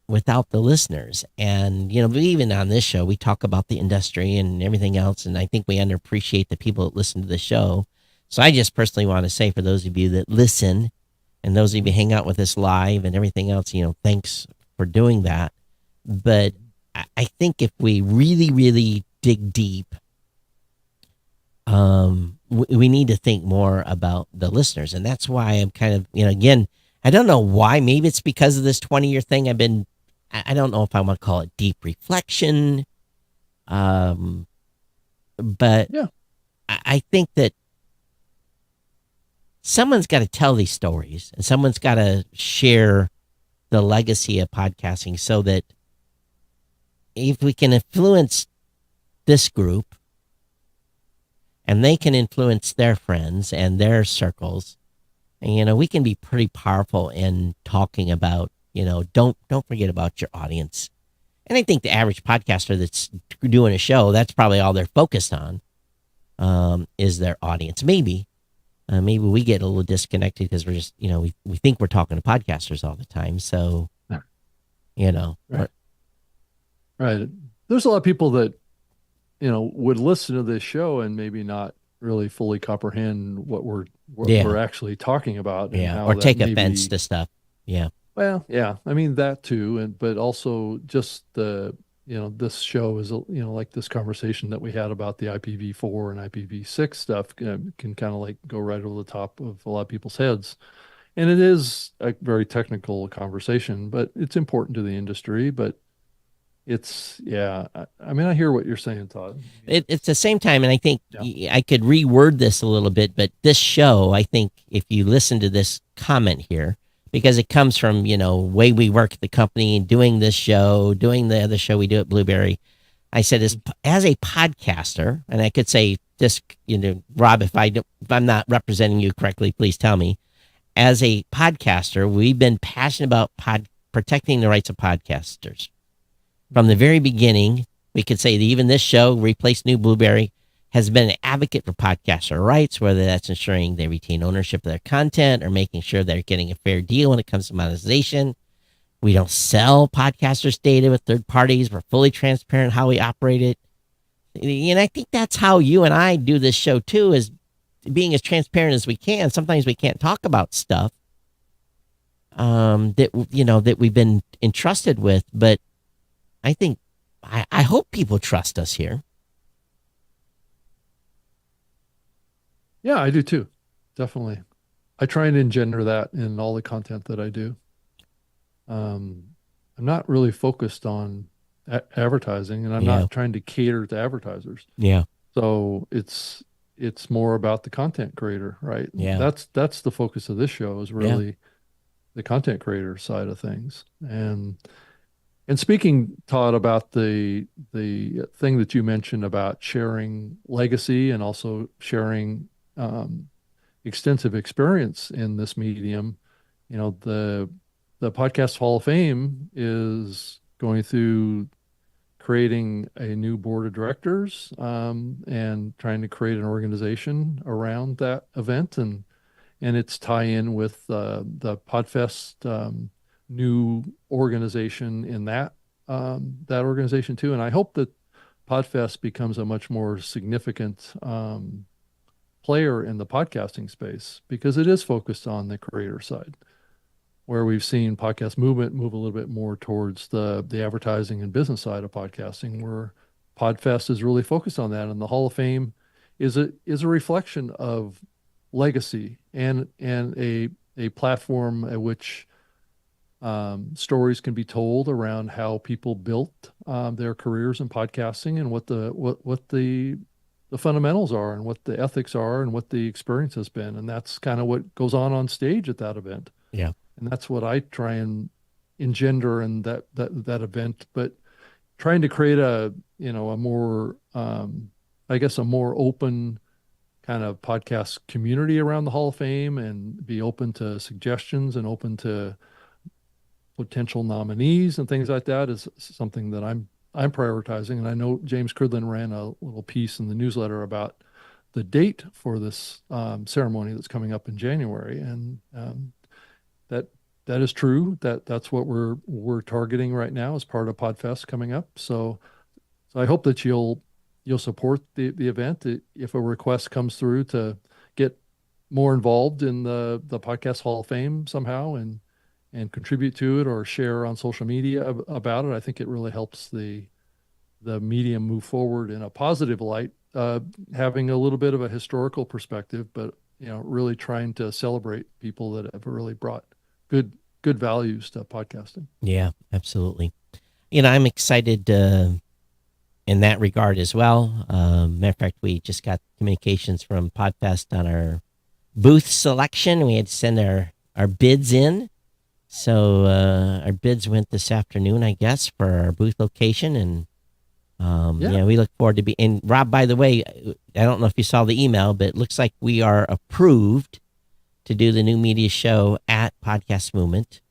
without the listeners. And, even on this show, we talk about the industry and everything else. And I think we underappreciate the people that listen to the show. So I just personally want to say, for those of you that listen and those of you who hang out with us live and everything else, thanks for doing that. But I think if we really, really dig deep, we need to think more about the listeners. And that's why I'm kind of, again, I don't know why. Maybe it's because of this 20-year thing. I don't know if I want to call it deep reflection. But Yeah. I think that someone's got to tell these stories and someone's got to share the legacy of podcasting, so that if we can influence this group and they can influence their friends and their circles, and, we can be pretty powerful in talking about, don't forget about your audience. And I think the average podcaster that's doing a show, that's probably all they're focused on, is their audience. Maybe we get a little disconnected because we're just, we think we're talking to podcasters all the time. So, Right. Right. There's a lot of people that, would listen to this show and maybe not really fully comprehend what we're actually talking about. And how or that take maybe, offense to stuff. Yeah. Well, yeah, I mean that too, but also just this show is, like this conversation that we had about the IPv4 and IPv6 stuff can kind of like go right over the top of a lot of people's heads. And it is a very technical conversation, but it's important to the industry. But I mean, I hear what you're saying, Todd. It's the same time, and I think Yeah. I could reword this a little bit, but this show, I think if you listen to this comment here, because it comes from, way we work at the company and doing this show, doing the other show we do at Blueberry. I said, as a podcaster, and I could say this, Rob, if I'm not representing you correctly, please tell me. As a podcaster, we've been passionate about protecting the rights of podcasters. From the very beginning, we could say that even this show, Replace New Blueberry, has been an advocate for podcaster rights, whether that's ensuring they retain ownership of their content or making sure they're getting a fair deal when it comes to monetization. We don't sell podcasters' data with third parties. We're fully transparent how we operate it. And I think that's how you and I do this show too, is being as transparent as we can. Sometimes we can't talk about stuff that we've been entrusted with, but I think I hope people trust us here. Yeah, I do too. Definitely. I try and engender that in all the content that I do. I'm not really focused on advertising, and I'm Yeah. not trying to cater to advertisers. Yeah. So it's more about the content creator, right? Yeah. That's the focus of this show, is really the content creator side of things. And speaking, Todd, about the thing that you mentioned about sharing legacy and also sharing extensive experience in this medium, the Podcast Hall of Fame is going through creating a new board of directors, and trying to create an organization around that event and its tie-in with the Podfest new organization in that organization too. And I hope that Podfest becomes a much more significant player in the podcasting space, because it is focused on the creator side, where we've seen podcast movement move a little bit more towards the advertising and business side of podcasting, where Podfest is really focused on that. And the Hall of Fame is a reflection of legacy and a platform at which stories can be told around how people built their careers in podcasting and what the fundamentals are and what the ethics are and what the experience has been. And that's kind of what goes on stage at that event. Yeah. And that's what I try and engender in that event, but trying to create a more, I guess, a more open kind of podcast community around the Hall of Fame and be open to suggestions and open to potential nominees and things like that is something that I'm prioritizing. And I know James Cridland ran a little piece in the newsletter about the date for this ceremony that's coming up in January, and that is true. That's what we're targeting right now as part of PodFest coming up. So I hope that you'll support the event if a request comes through to get more involved in the Podcast Hall of Fame somehow and contribute to it or share on social media about it. I think it really helps the medium move forward in a positive light, having a little bit of a historical perspective, but really trying to celebrate people that have really brought good values to podcasting. Yeah, absolutely. I'm excited in that regard as well. Matter of fact, we just got communications from PodFest on our booth selection. We had to send our bids in. So our bids went this afternoon, I guess, for our booth location. And we look forward to and Rob, by the way, I don't know if you saw the email, but it looks like we are approved to do the new media show at Podcast Movement.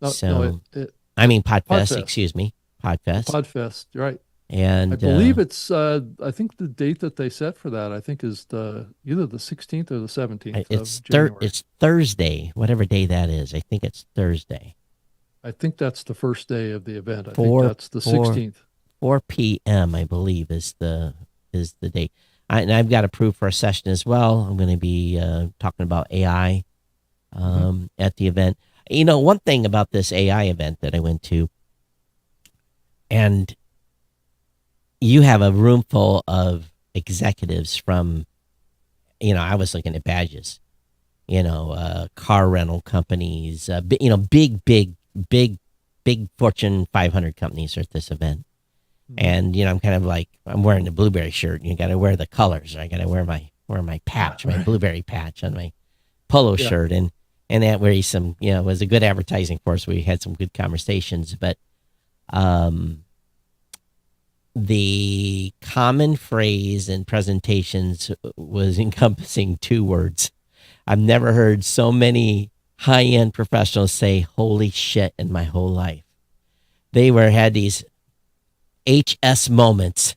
PodFest, excuse me. PodFest, right. And I believe it's, I think the date that they set for that, I think is either the 16th or the 17th of January. It's Thursday, whatever day that is. I think it's Thursday. I think that's the first day of the event. I think that's the 16th. 4 p.m., I believe, is the date. And I've got approved for a session as well. I'm going to be talking about AI at the event. One thing about this AI event that I went to, and you have a room full of executives from, I was looking at badges, car rental companies, big Fortune 500 companies are at this event. And, I'm kind of like, I'm wearing the blueberry shirt, and you got to wear the colors. I got to wear my patch, my blueberry patch on my polo shirt. And that where some, was a good advertising for us. We had some good conversations, but, the common phrase in presentations was encompassing 2 words. I've never heard so many high-end professionals say "holy shit" in my whole life. They had these HS moments.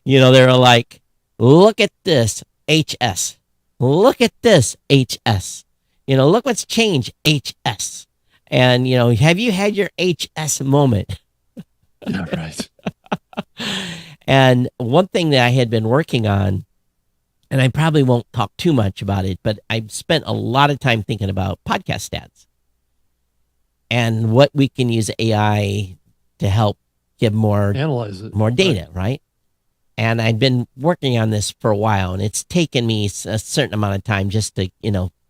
They were like, "Look at this HS. Look at this HS. Look what's changed HS." And have you had your HS moment? Yeah, right. And one thing that I had been working on, and I probably won't talk too much about it, but I've spent a lot of time thinking about podcast stats and what we can use AI to help give analyze it, more data, right? And I'd been working on this for a while, and it's taken me a certain amount of time just to,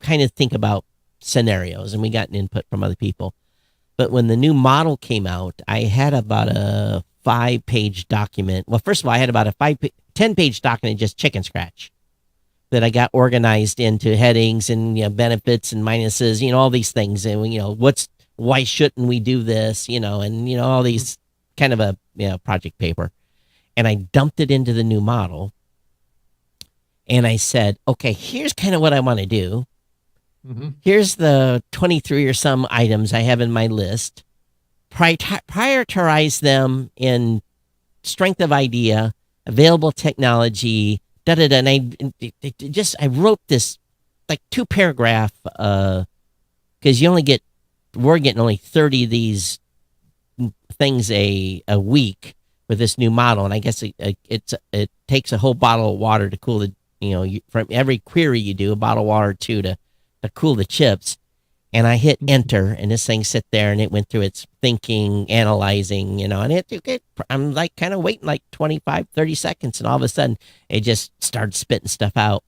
kind of think about scenarios, and we got an input from other people. But when the new model came out, I had about a 5-page document. Well, first of all, I had about a 10-page document, just chicken scratch, that I got organized into headings and benefits and minuses, all these things. And why shouldn't we do this? And all these kind of a project paper. And I dumped it into the new model. And I said, okay, here's kind of what I want to do. Here's the 23 or some items I have in my list. Prioritize them in strength of idea, available technology, And I wrote this like 2-paragraph, because we're getting only 30 of these things a week with this new model. And I guess it takes a whole bottle of water to cool from every query you do, a bottle of water or 2 to cool the chips. And I hit enter, and this thing sit there, and it went through its thinking, analyzing, and I'm like kind of waiting like 25, 30 seconds, and all of a sudden it just started spitting stuff out.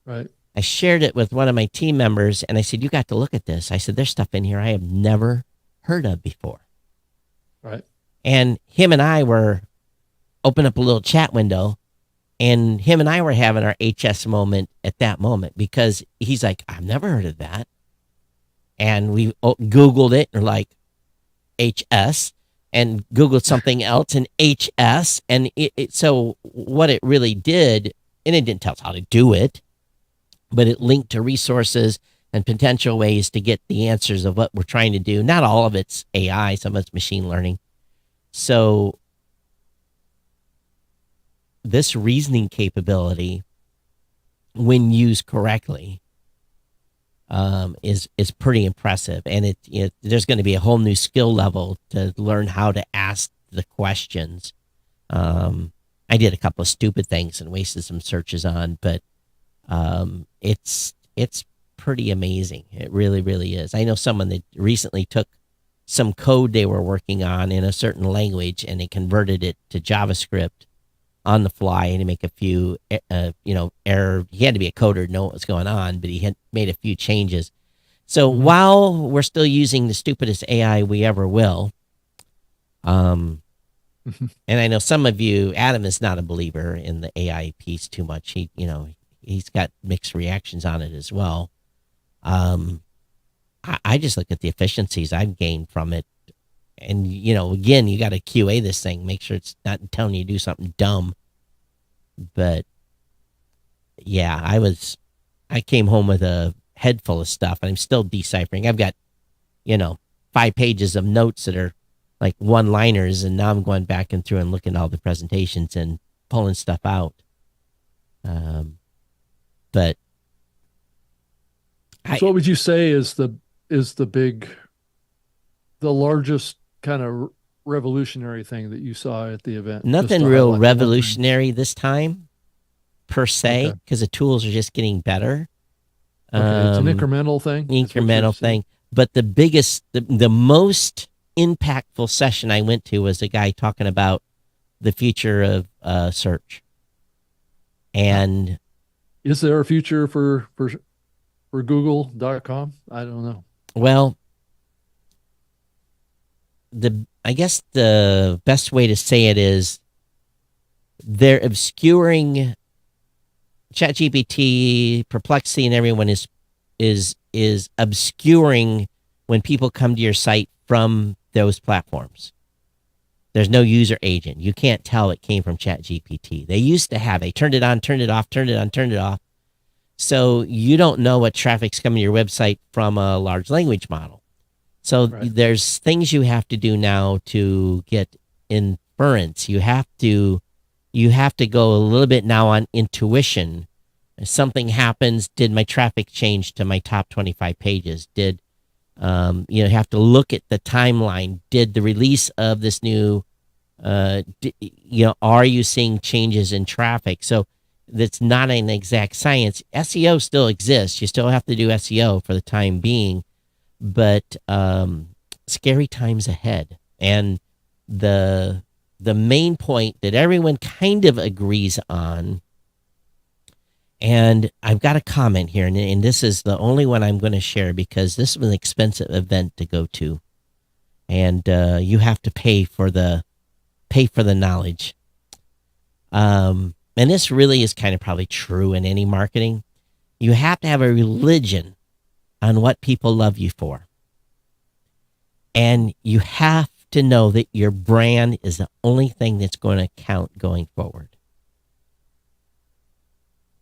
Right. I shared it with one of my team members, and I said, "You got to look at this." I said, "There's stuff in here I have never heard of before." Right. And him and I were open up a little chat window, and him and I were having our HS moment at that moment, because he's like, "I've never heard of that." And we Googled it, or like HS, and Googled something else in HS. And so what it really did, and it didn't tell us how to do it, but it linked to resources and potential ways to get the answers of what we're trying to do. Not all of it's AI, some of it's machine learning. So this reasoning capability, when used correctly, is pretty impressive. And there's going to be a whole new skill level to learn how to ask the questions. I did a couple of stupid things and wasted some searches on, but it's pretty amazing. It really, really is. I know someone that recently took some code they were working on in a certain language, and they converted it to JavaScript on the fly, and to make a few, error. He had to be a coder to know what was going on, but he had made a few changes. So while we're still using the stupidest AI we ever will, and I know some of you, Adam is not a believer in the AI piece too much. He's got mixed reactions on it as well. I just look at the efficiencies I've gained from it. And, again, you got to QA this thing, make sure it's not telling you to do something dumb. But yeah, I came home with a head full of stuff, and I'm still deciphering. I've got, 5 pages of notes that are like one-liners, and now I'm going back and through and looking at all the presentations and pulling stuff out. But So what would you say is the largest kind of revolutionary thing that you saw at the event? Nothing real revolutionary this time, per se, Okay. because the tools are just getting better. Okay, it's an incremental thing. Incremental thing. But the biggest, the most impactful session I went to was a guy talking about the future of search. And is there a future for Google.com? I don't know. Well, I guess the best way to say it is they're obscuring ChatGPT, Perplexity, and everyone is obscuring when people come to your site from those platforms. There's no user agent. You can't tell it came from ChatGPT. They used to have. They turned it on, turned it off, turned it on, turned it off. So you don't know what traffic's coming to your website from a large language model. So there's things you have to do now to get inference. You have to go a little bit now on intuition. If something happens, did my traffic change to my top 25 pages? Did you have to look at the timeline? Did the release of this new are you seeing changes in traffic? So that's not an exact science. SEO still exists. You still have to do SEO for the time being, but scary times ahead. And the main point that everyone kind of agrees on, and I've got a comment here, and this is the only one I'm going to share because this was an expensive event to go to, and you have to pay for the knowledge. And this really is kind of probably true in any marketing. You have to have a religion on what people love you for. And you have to know that your brand is the only thing that's going to count going forward.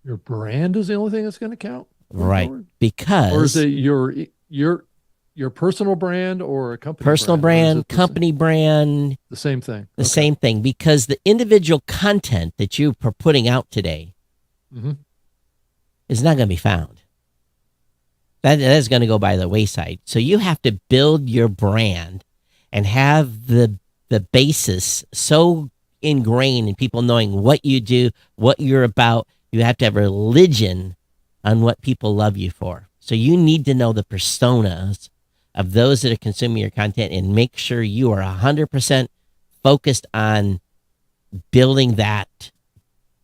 Your brand is the only thing that's going to count? Right. Forward? Because... Or is it your personal brand or a company personal brand, company brand? The same thing. The same thing, because the individual content that you are putting out today is not going to be found. That is going to go by the wayside. So you have to build your brand and have the basis so ingrained in people knowing what you do, what you're about. You have to have religion on what people love you for. So you need to know the personas of those that are consuming your content and make sure you are 100% focused on building that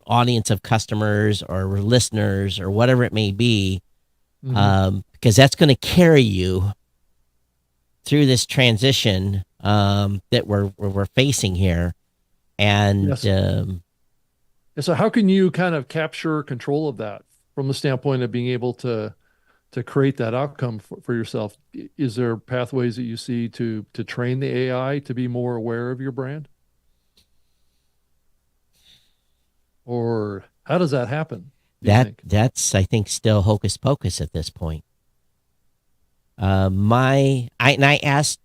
audience of customers or listeners or whatever it may be, Mhm. because that's going to carry you through this transition that we're facing here. And Yes. Yeah, so how can you kind of capture control of that from the standpoint of being able to create that outcome for yourself? Is there pathways that you see to train the AI to be more aware of your brand? Or how does that happen, do you think? that's I think still hocus pocus at this point. I asked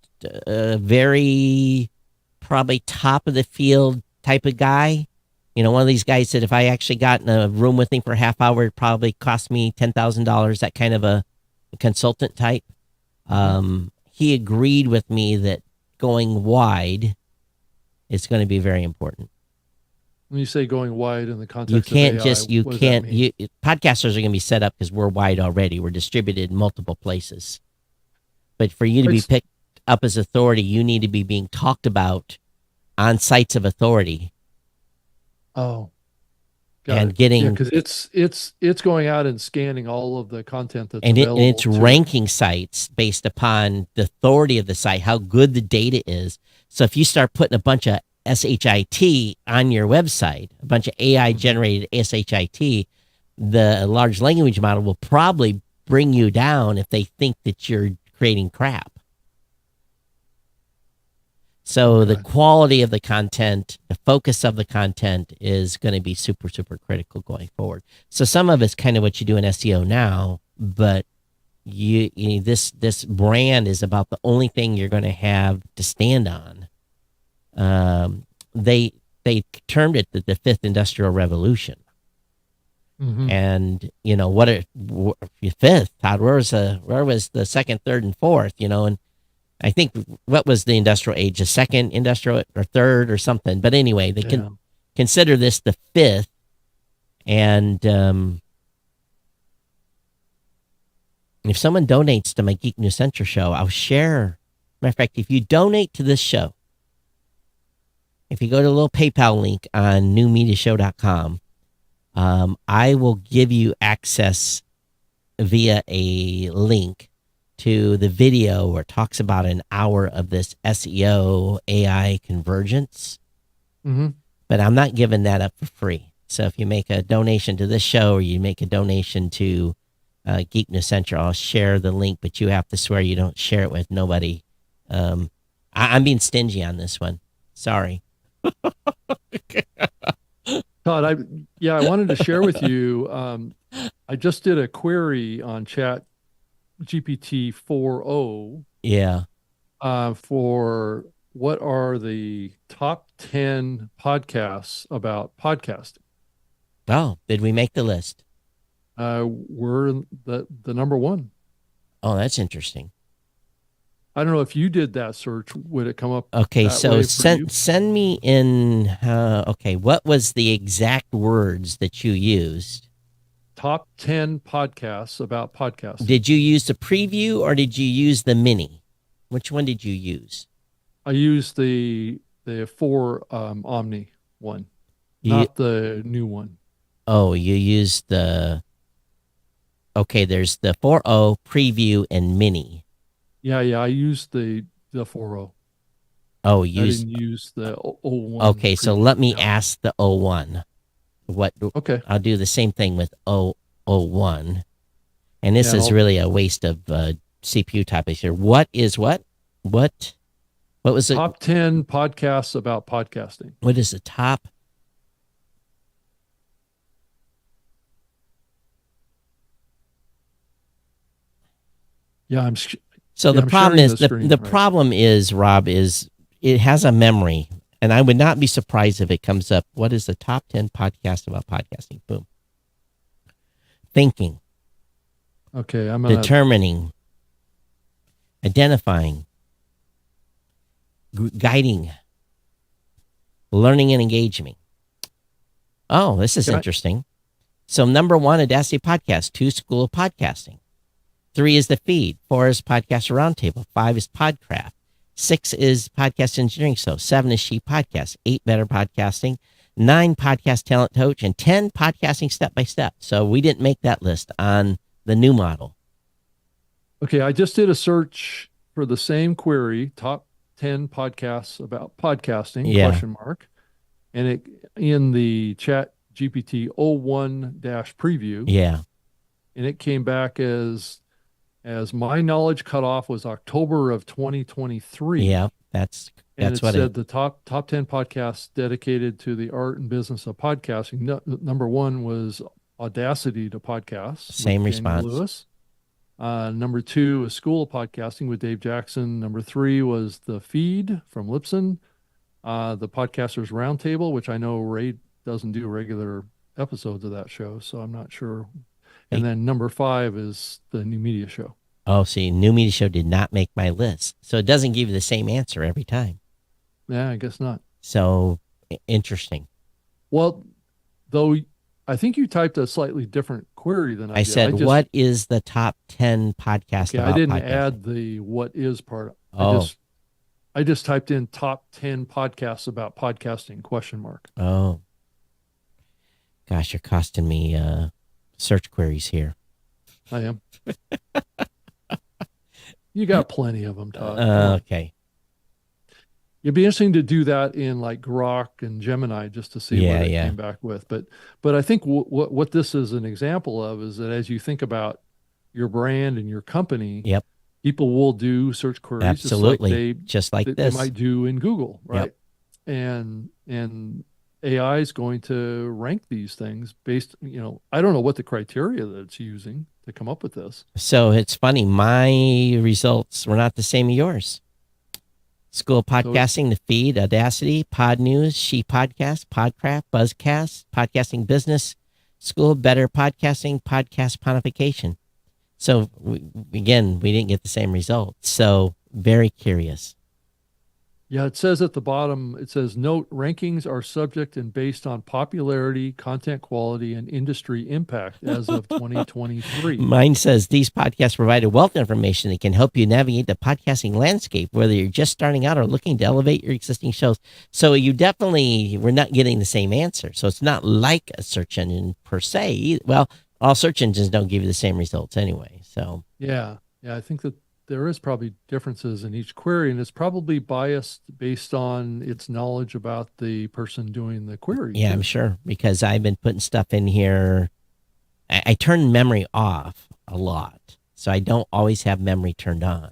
a very probably top of the field type of guy. One of these guys said if I actually got in a room with him for a half hour, it'd probably cost me $10,000. That kind of a consultant type. He agreed with me that going wide is going to be very important. When you say going wide in the You context of can't AI, just you what does that can't mean? you podcasters are going to be set up because we're wide already. We're distributed in multiple places. But for you to be It's, picked up as authority, you need to be being talked about on sites of authority oh, got and it. Yeah, getting because it's going out and scanning all of the content that's and available it's to it. ranking sites based upon the authority of the site, how good the data is. So if you start putting a bunch of SHIT on your website, a bunch of AI generated SHIT, the large language model will probably bring you down if they think that you're creating crap. So the Okay. quality of the content, the focus of the content is going to be super, super critical going forward. So some of it's kind of what you do in SEO now, but this brand is about the only thing you're going to have to stand on. They termed it the fifth industrial revolution. Hmm. And fifth, Todd, where was the second, third, and fourth? And I think what was the industrial age, the second industrial or third or something. But anyway, they can Yeah. consider this the fifth. And if someone donates to my Geek News Central show, I'll share. Matter of fact, if you donate to this show, if you go to a little PayPal link on newmediashow.com, I will give you access via a link to the video where it talks about an hour of this SEO AI convergence. Hmm. But I'm not giving that up for free. So if you make a donation to this show or you make a donation to Geek News Central, I'll share the link, but you have to swear you don't share it with nobody. I'm being stingy on this one. Sorry. Todd, I wanted to share with you. I just did a query on Chat GPT 4.0 Yeah. for what are the top 10 podcasts about podcasting. Oh, did we make the list? We're the number one. Oh, that's interesting. I don't know if you did that search. Would it come up Okay, that so way for you? send me in. Okay, what was the exact words that you used? Top 10 podcasts about podcasting. Did you use the preview or did you use the mini? Which one did you use? I used the 4 Omni one, You, not the new one. you used the. Okay, there's the 4.0 preview and mini. Yeah, I used the 4.0. Oh, I used. didn't use the 01 Okay, so preview. let me Yeah. ask the 01. What Okay. I'll do the same thing with 001. And this Yeah, is really a waste of CPU topics here. What is what? What was it? top 10 podcasts about podcasting. What is the top? Yeah, So yeah, the I'm problem sharing is the screen, the right. problem is, Rob, is it has a memory, and I would not be surprised if it comes up. What is the top 10 podcast about podcasting? Boom. Thinking, Okay, I'm gonna. determining, identifying, guiding, learning and engaging. Oh, this is Can I- interesting. So number 1, Audacity Podcast, 2, School of Podcasting. 3 is The Feed. 4 is Podcast Roundtable. 5 is Podcraft. 6 is Podcast Engineering Show. 7 is She Podcast. 8, Better Podcasting. 9 podcast talent coach, and 10 podcasting step by step. So we didn't make that list on the new model. Okay, I just did a search for the same query, top 10 podcasts about podcasting, Yeah. question mark. And it in the chat GPT 01 preview. Yeah. And it came back as my knowledge cutoff was October of 2023. Yeah. That's And it what said the top 10 podcasts dedicated to the art and business of podcasting. Number 1 was Audacity to Podcast. Same with Daniel response. Lewis. Number 2 was School of Podcasting with Dave Jackson. Number 3 was The Feed from Lipson. The Podcasters Roundtable, which I know Ray doesn't do regular episodes of that show, so I'm not sure. And then number 5 is the New Media Show. Oh, see, New Media Show did not make my list. So it doesn't give you the same answer every time. Yeah, I guess not. So interesting. Well, though I think you typed a slightly different query than I did. I said, what is the top 10 podcasts Okay, about I didn't podcasting? add the what is part. Oh. I just typed in top 10 podcasts about podcasting, question mark. Oh. Gosh, you're costing me search queries here. I am. You got plenty of them, Todd. Okay. It'd be interesting to do that in like Grok and Gemini just to see what it came back with. But I think what this is an example of is that as you think about your brand and your company, Yep. people will do search queries Absolutely. Just like they this. might do in Google, right? Yep. And AI is going to rank these things based, I don't know what the criteria that it's using to come up with this. So it's funny. My results were not the same as yours. School of Podcasting, The Feed, Audacity, Pod News, She Podcast, Podcraft, Buzzcast, Podcasting Business, School, Better Podcasting, Podcast Ponification. So again, we didn't get the same results. So very curious. Yeah, it says at the bottom, it says, note, rankings are subject and based on popularity, content quality, and industry impact as of 2023. Mine says these podcasts provide a wealth of information that can help you navigate the podcasting landscape, whether you're just starting out or looking to elevate your existing shows. So you definitely, we're not getting the same answer. So it's not like a search engine per se. Well, all search engines don't give you the same results anyway. So yeah, I think that there is probably differences in each query, and it's probably biased based on its knowledge about the person doing the query. Yeah, I'm sure, because I've been putting stuff in here. I turn memory off a lot, so I don't always have memory turned on.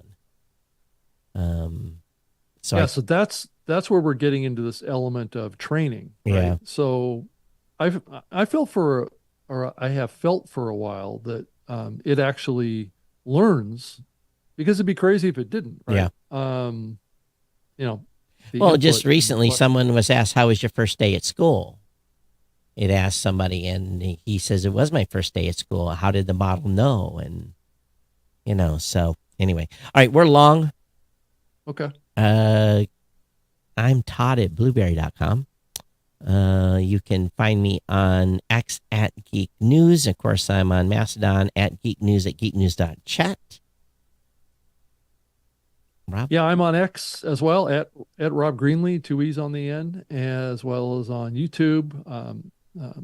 So that's where we're getting into this element of training. Right? Yeah. So I have felt for a while that it actually learns. Because it'd be crazy if it didn't, right? Yeah. Well, just recently someone was asked, how was your first day at school? It asked somebody, and he says, it was my first day at school. How did the model know? And, so anyway. All right, we're long. Okay. I'm Todd at blueberry.com. You can find me on X at Geek News. Of course, I'm on Mastodon at Geek News at geeknews.chat. Rob? Yeah, I'm on X as well at Rob Greenlee, 2 E's on the end, as well as on YouTube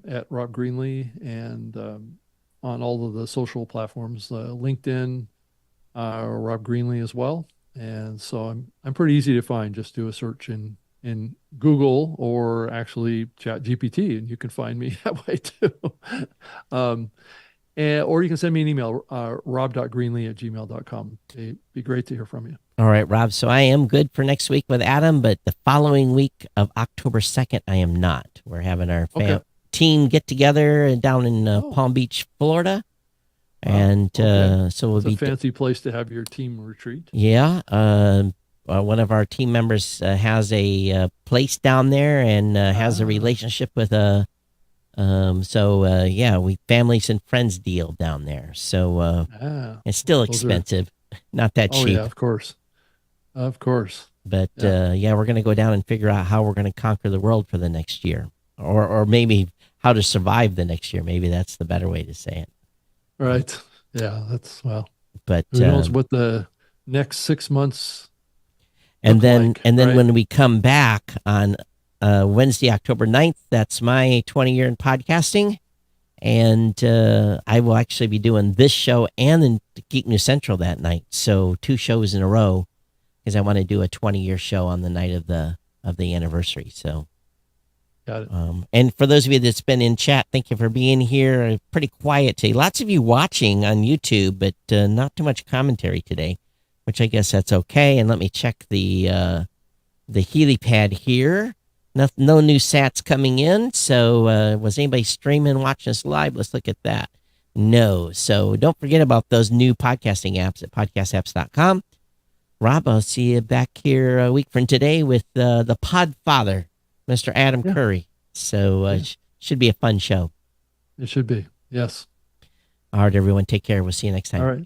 at Rob Greenlee, and on all of the social platforms, LinkedIn, Rob Greenlee as well. And so I'm pretty easy to find. Just do a search in Google or actually Chat GPT, and you can find me that way too. Or you can send me an email, rob.greenlee@gmail.com. It'd be great to hear from you. All right, Rob. So I am good for next week with Adam, but the following week of October 2nd, I am not. We're having our team get together down in Palm Beach, Florida. And so we'll be a fancy place to have your team retreat. Yeah. One of our team members has a place down there and has a relationship with we families and friends deal down there. So it's still expensive, not that cheap. Yeah, of course. But we're going to go down and figure out how we're going to conquer the world for the next year, or maybe how to survive the next year. Maybe that's the better way to say it. Right. Yeah, But who knows what the next 6 months. And then when we come back on Wednesday, October 9th. That's my 20 year in podcasting. And I will actually be doing this show and then Geek News Central that night. So 2 shows in a row because I want to do a 20-year show on the night of the anniversary. So, Got it. and for those of you that's been in chat, thank you for being here. Pretty quiet today. Lots of you watching on YouTube, but not too much commentary today, which I guess that's okay. And let me check the Healy pad here. No new sats coming in. So was anybody streaming, watching us live? Let's look at that. No. So don't forget about those new podcasting apps at podcastapps.com. Rob, I'll see you back here a week from today with the pod father, Mr. Adam Curry. So should be a fun show. It should be. Yes. All right, everyone. Take care. We'll see you next time. All right.